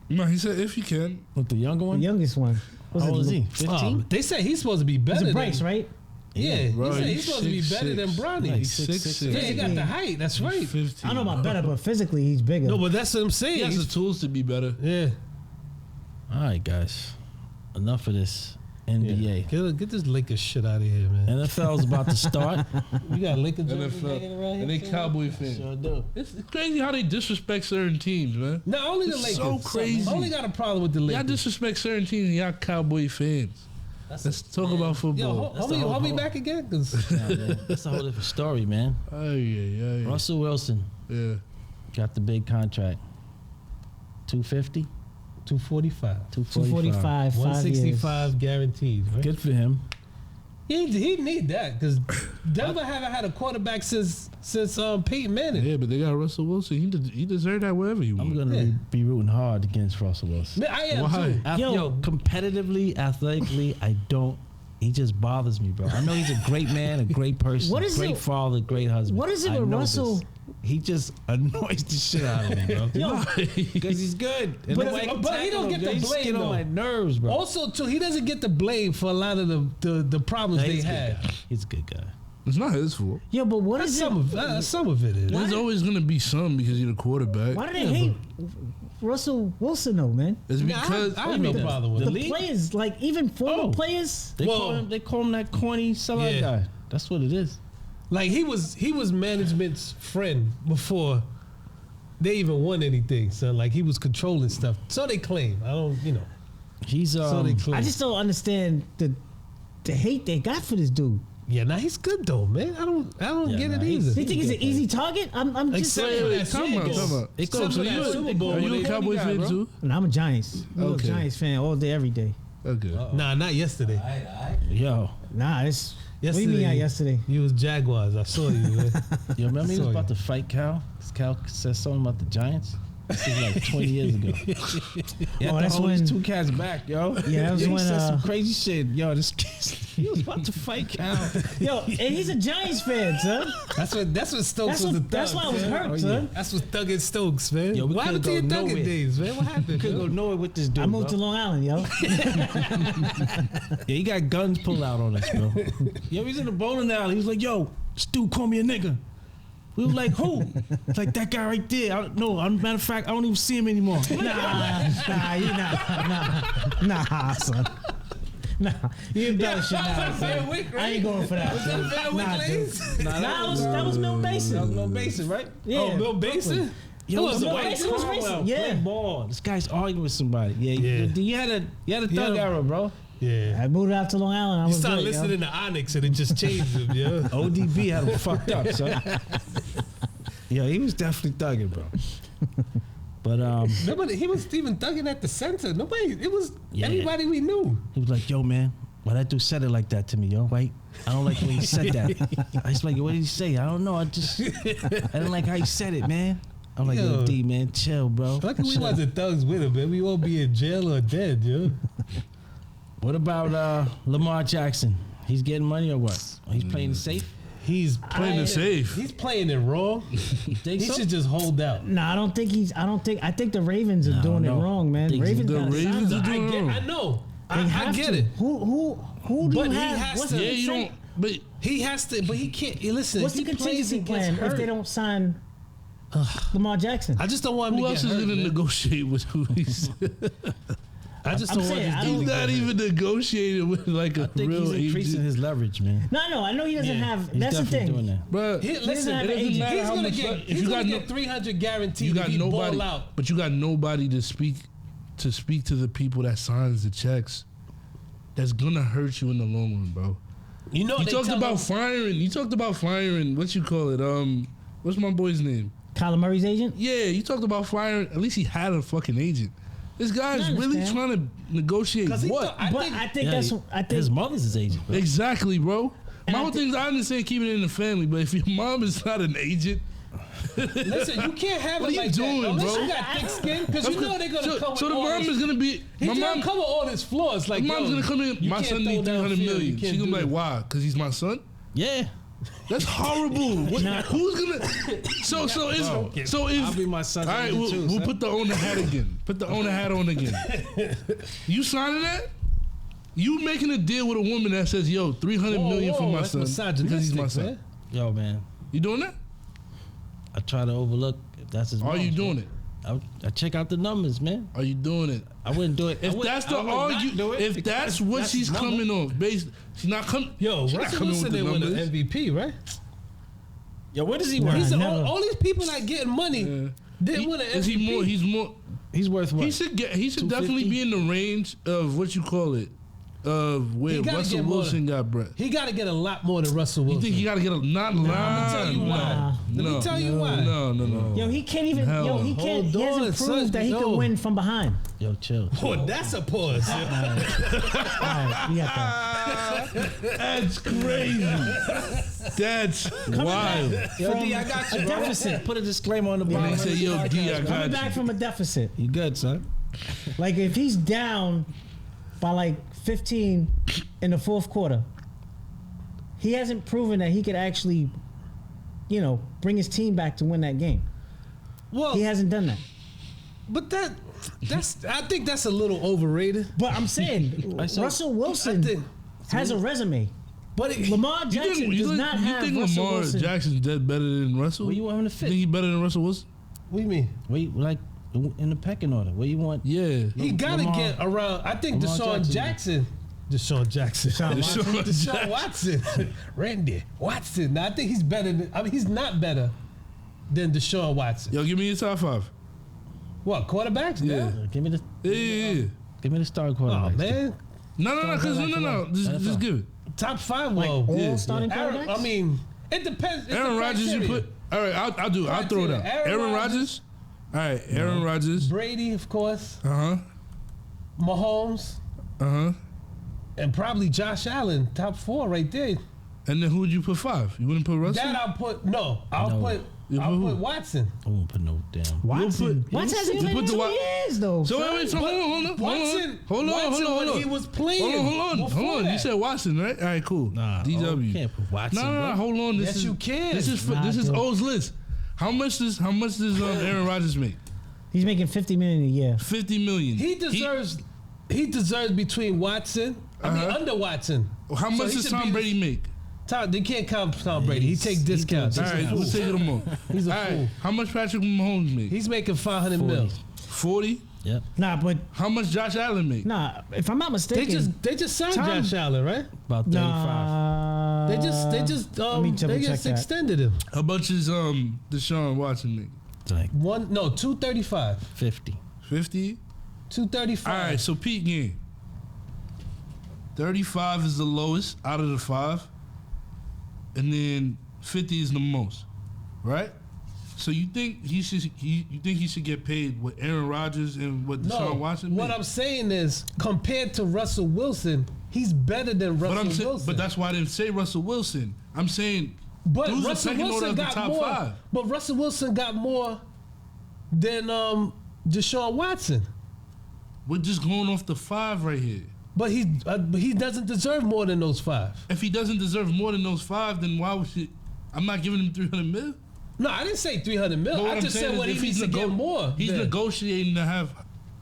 No, he said if you can. With the younger the one? youngest one. Was How it old is he? Oh, 15? they say he's supposed to be better It's a than Bryce, right? Yeah, Bro, he said he's he's supposed to be better 6'6". than Bronny. Like He's 6'6". 6'6". Yeah, he got the height. That's right. 15. I don't know about better, but physically he's bigger. No, but that's what I'm He saying. has the He's- tools to be better. Yeah. All right, guys. Enough of this NBA. Get this Lakers shit out of here, man. NFL's about to start. We got Lakers jerseys NFL. hanging around And here. they Cowboy fans. Sure do. It's crazy how they disrespect certain teams, man. Not only the It's Lakers. so crazy. Only got a problem with the Y'all Lakers. disrespect certain teams and y'all Cowboy fans. Let's talk about Yo, football. hold me back again, cause Nah, man, that's a whole different story, man. Ay. Russell Wilson Yeah. got the big contract. 250, 245, 245, 5 years. 165 guaranteed. Right? Good for him. He need that because Denver haven't had a quarterback since Peyton Manning. Yeah, but they got Russell Wilson. He deserved that wherever you I'm want. gonna Yeah. be rooting hard against Russell Wilson. Man, I am Why? too. Yo, competitively, athletically, I don't. He just bothers me, bro. I know he's a great man, a great person, What is great it- father, great husband. what is it I with know Russell? this. He just annoys the shit out of me, bro. Yo, Because he's good. And But- nobody can but he tackle don't him, get yo. the He just blame, get on though. my nerves, bro. Also, too, he doesn't get the blame for a lot of the problems Nah, they he's a good had. guy. He's a good guy. It's not his fault. yo, but what That's is it? some of it is. There's always gonna be some because you're the quarterback. Why do they hate Russell Wilson though, man? It's Nah, because I have no problem with The it. The league? players, like even former Oh. players, They Whoa. call him that corny sellout Yeah. guy. That's what it is. Like he was management's friend before they even won anything. So like he was controlling stuff. So they claim. I don't, He's So they claim. I just don't understand the hate they got for this dude. Yeah, nah, he's good though, man. I don't Yeah, get it nah, he's- either. They think he's an easy target. I'm just Except saying. for that Time out, Super Bowl. time out. Except So for that you Super Bowl are when you they a Cowboy guy, fan bro. too? No, I'm a Giants. I'm a Okay. Giants fan all day, every day. Okay. Nah, not yesterday. Yo, Nah, it's what do you Yesterday, mean? Yesterday? You was Jaguars. I saw you, man. yo, remember he was Sorry. about to fight Cal? Because Cal said something about the Giants. This is like 20 years ago. Yeah, Oh, that's hold when- these two cats back, yo. Yeah, that was he when, said some crazy shit. Yo, this he was about to fight Cal. Yo, and he's a Giants fan, son. That's what Stokes was. That's why I was hurt, Oh, son. That's what Thug and Stokes, man. Yo, we what happened to couldn't your go Thugget nowhere. days, man? What happened? Couldn't go yo? nowhere with this dude. I moved bro. to Long Island, yo. Yeah, he got guns pulled out on us, bro. Yo, he's in the bowling alley. He was like, yo, this dude called me a nigga. We were like, who? It's like that guy right there. Matter of fact, I don't even see him anymore. Nah, son. Nah, you embellishing now, son. I ain't going for that. son. Nah, dude. Nah, that was Mill Basin. That was Mill Basin, right? Yeah, Oh, Bill Basin. Yo, Who was it was it? Mill White Basin was Cromwell racing. Yeah. playing ball. This guy's arguing with somebody. Yeah, Yeah. you had a thug Yeah. era, bro. Yeah. I moved out to Long Island. I You was started good, yo. listening to Onyx and it just changed him, yo. ODB had him fucked up, son. Yeah, he was definitely thugging, bro. But Nobody, he was even thugging at the center. Nobody, it was Yeah. everybody we knew. he was like, yo, man, why that dude said it like that to me, yo, right? I don't like the way he said that. I was like, what did he say? I don't know. I didn't like how he said it, man. I'm like, yo, Yo. D, man, chill, bro. Lucky we wasn't thugs with him, man. We won't be in jail or dead, yo. What about Lamar Jackson? He's getting money or what? He's playing it safe? He's Playing it safe. He's playing it wrong. Think He so? should just hold out. Nah, I think the Ravens are doing it no. wrong, man. Think Ravens the got Ravens are doing it wrong. I know. They I have get to. it. Who do But you he have? has What's to- the Yeah, you say- don't. But He has to, but he can't. Listen, What's the if he plays contingency and gets plan if hurt, they don't sign Lamar Jackson? I just don't want him who to else get is hurt. going to man. negotiate with who he's? I just I'm don't want saying, this I dude He's to not get hurt. even negotiating with like a I think real he's increasing agent. his leverage, man. No, I know he doesn't Yeah, have. He's That's the definitely doing thing. that. But Listen, doesn't have it an doesn't agent. matter He's how gonna much. get- He's if you gonna got get 300 guaranteed you if got he nobody, ball out. but you got nobody to speak to the people that signs the checks. that's gonna hurt you in the long run, bro. You know, You they talked tell about them- firing. You talked about firing. What you call it? What's my boy's name? Kyler Murray's agent? Yeah, you talked about firing. At least he had a fucking agent. This guy's I really understand. trying to negotiate 'Cause he what? thought- I But think- I think Yeah, that's. I think his mother's his agent. Bro. Exactly, bro. And My I whole thi- thing is I understand keeping it in the family, but if your mom is not an agent, Listen, you can't have What it are you like doing, that. Unless bro? you got thick skin, because you know they're gonna come so with the all mom this. is gonna be. He's My gonna mom, cover all his flaws. Like, my mom's yo, gonna come in. you My can't son throw needs down 300 field, you million. can't She's gonna be do like, this. why? Because he's my son. Yeah. That's horrible. Who's gonna? So if I'll be my son's all right, agent too, we'll son. put the owner hat again. Put the owner hat on again. You signing that? You making a deal with a woman that says, "Yo, 300 million for my that's son because he's my misogynistic, son." man. Yo, man. You doing that? I try to overlook if that's his. Are you mom's, doing man. it? I check out the numbers, man. Are you doing it? I wouldn't do it. If that's the argument, if that's what that's she's his mother. coming on, based, she's not coming. Yo, she's not Russell coming Wilson with the didn't win an numbers. MVP, right? Yo, where does he Nah, work? He's never. all these people not getting money didn't win an Is MVP. he more? He's more. He's worth what? He should get. He should 250? definitely be in the range of what you call it, of where He gotta Russell get more Wilson got bread. He got to get a lot more than Russell You Wilson. think he got to get a not line? I'ma tell you why. Let me tell you why. No. Yo, he can't even. Hell Yo, no. he can't. Hold He hasn't on, proved son, that he yo. can win from behind. Yo, chill. Oh, that's a pause. All right, we got that. That's crazy. That's wild. Yo, D, I got you. A bro. deficit. Put a disclaimer on the When bottom. they say, "Yo, D, I Coming got back you." from a deficit. You good, son? Like if he's down by like 15 in the fourth quarter, he hasn't proven that he could actually, bring his team back to win that game. Well, He hasn't done that. but that's I think that's a little overrated. But I'm saying Russell Wilson I think- has a resume. But it, Lamar Jackson does not have think Russell Lamar Wilson. Jackson's dead better than Russell? Where you want him to You fit? think he better than Russell Wilson? what do you mean? Where you, like in the pecking order? Where you want? Yeah. He got to Lamar- get around. I think Lamar Deshaun Jackson. Deshaun Watson. Randy Watson. Now, I think he's better than. I mean, he's not better than Deshaun Watson. Yo, give me your top 5. What, quarterbacks? Yeah. Give me the Yeah. give me the star Oh, quarterback. man. No. Just give it. Top 5, Like well. all starting Aaron, quarterbacks? I mean, it depends. It's Aaron the Rodgers, you criteria. put. All right, I'll do it. I'll throw it out. Criteria. Aaron Aaron Rodgers. All right, Aaron Rodgers. Brady, of course. Uh-huh. Mahomes. Uh-huh. And probably Josh Allen. Top 4 right there. And then who would you put 5? You wouldn't put Russell? That I'll put. No, I'll No. put. You I'll put put who? Watson. I won't put no damn. Watson. put- Watson hasn't you played put in the 2 Wa- years though. So son. wait, so hold on. Watson. Hold on. When he was playing. Hold on. before You that. said Watson, right? All right, cool. Nah, DW. you can't put Watson. No, bro. hold on. This Yes, is, you can. This is Nah, this is dude. O's list. How much does Aaron Rodgers make? He's making $50 million a year. 50 million. He deserves. He deserves between Watson. I mean, under Watson. How So much he does should Tom be- Brady make? They can't count Tom Brady. He takes discounts. All right, we'll take it a moment. He's a All right, fool. how much Patrick Mahomes make? He's making 500 mil. 40. Yep. Nah, but How much Josh Allen make? if I'm not They mistaken, just signed Tom- Josh Allen, right? About 35. nah, They just me double they check just that. extended him. How much is Deshaun Watson make? It's like 235. 50. 50. 235. All right, so peak game. 35 is the lowest out of the 5, and then 50 is the most, right? So you think he should get paid what Aaron Rodgers and what Deshaun Watson what make? I'm saying is, compared to Russell Wilson, he's better than Russell Wilson. But that's why I didn't say Russell Wilson. I'm saying But who's the Russell second order Wilson of the got top more. 5? But Russell Wilson got more than Deshaun Watson. We're just going off the 5 right here. But he doesn't deserve more than those 5. If he doesn't deserve more than those 5, then why would she? I'm not giving him 300 mil. No, I didn't say 300 mil. But what I I'm just saying said is what he if needs to get more. He's then. negotiating to have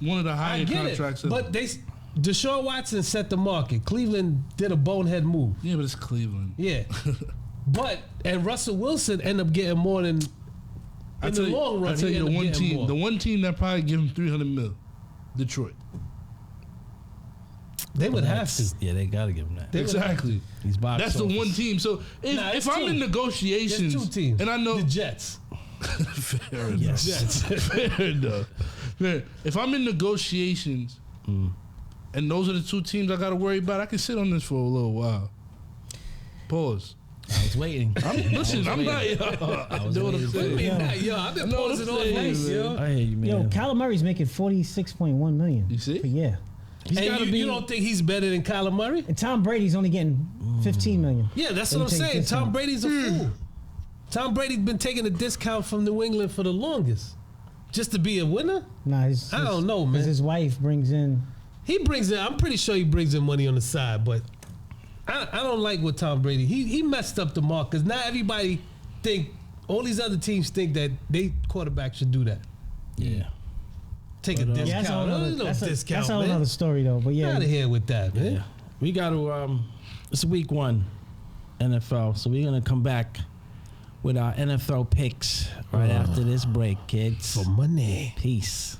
one of the I higher get contracts. it. But Deshaun Watson set the market. Cleveland did a bonehead move. Yeah, but it's Cleveland. Yeah. And Russell Wilson ended up getting more than in the long run. I tell he you, ended up the getting more. one team that probably give him 300 mil, Detroit. They would have to. Yeah, they gotta give him that. They would Exactly. He's box That's the office. one team. So Nah, it's if I'm two. in There's negotiations, 2 teams. and I know the Jets. fair enough. Yes. Fair enough. Man, if I'm in negotiations And those are the two teams I got to worry about. I can sit on this for a little while. Pause. I was waiting. Listen, I'm not. I know what I'm saying. I've been pausing all night, yo. I hear you, man. Yo, Kyler Murray's making $46.1 million. You see? Per year. He's And gotta you don't think he's better than Kyler Murray? And Tom Brady's only getting $15 million. Yeah, that's They what I'm take saying. discount. Tom Brady's a fool. Tom Brady's been taking a discount from New England for the longest. Just to be a winner? Nah, I don't know, man. Because his wife brings in. He brings in, I'm pretty sure he brings in money on the side, but I don't like what Tom Brady, he messed up the mark because now everybody think, all these other teams think that they quarterback should do that. Yeah. Take a Yeah, discount. that's a whole nother, No that's a, discount, that's a whole man. nother story, though. But yeah, Out of here with that, man. Yeah. We got to, it's week 1 NFL, so we're going to come back with our NFL picks right after this break, kids. For money. Peace.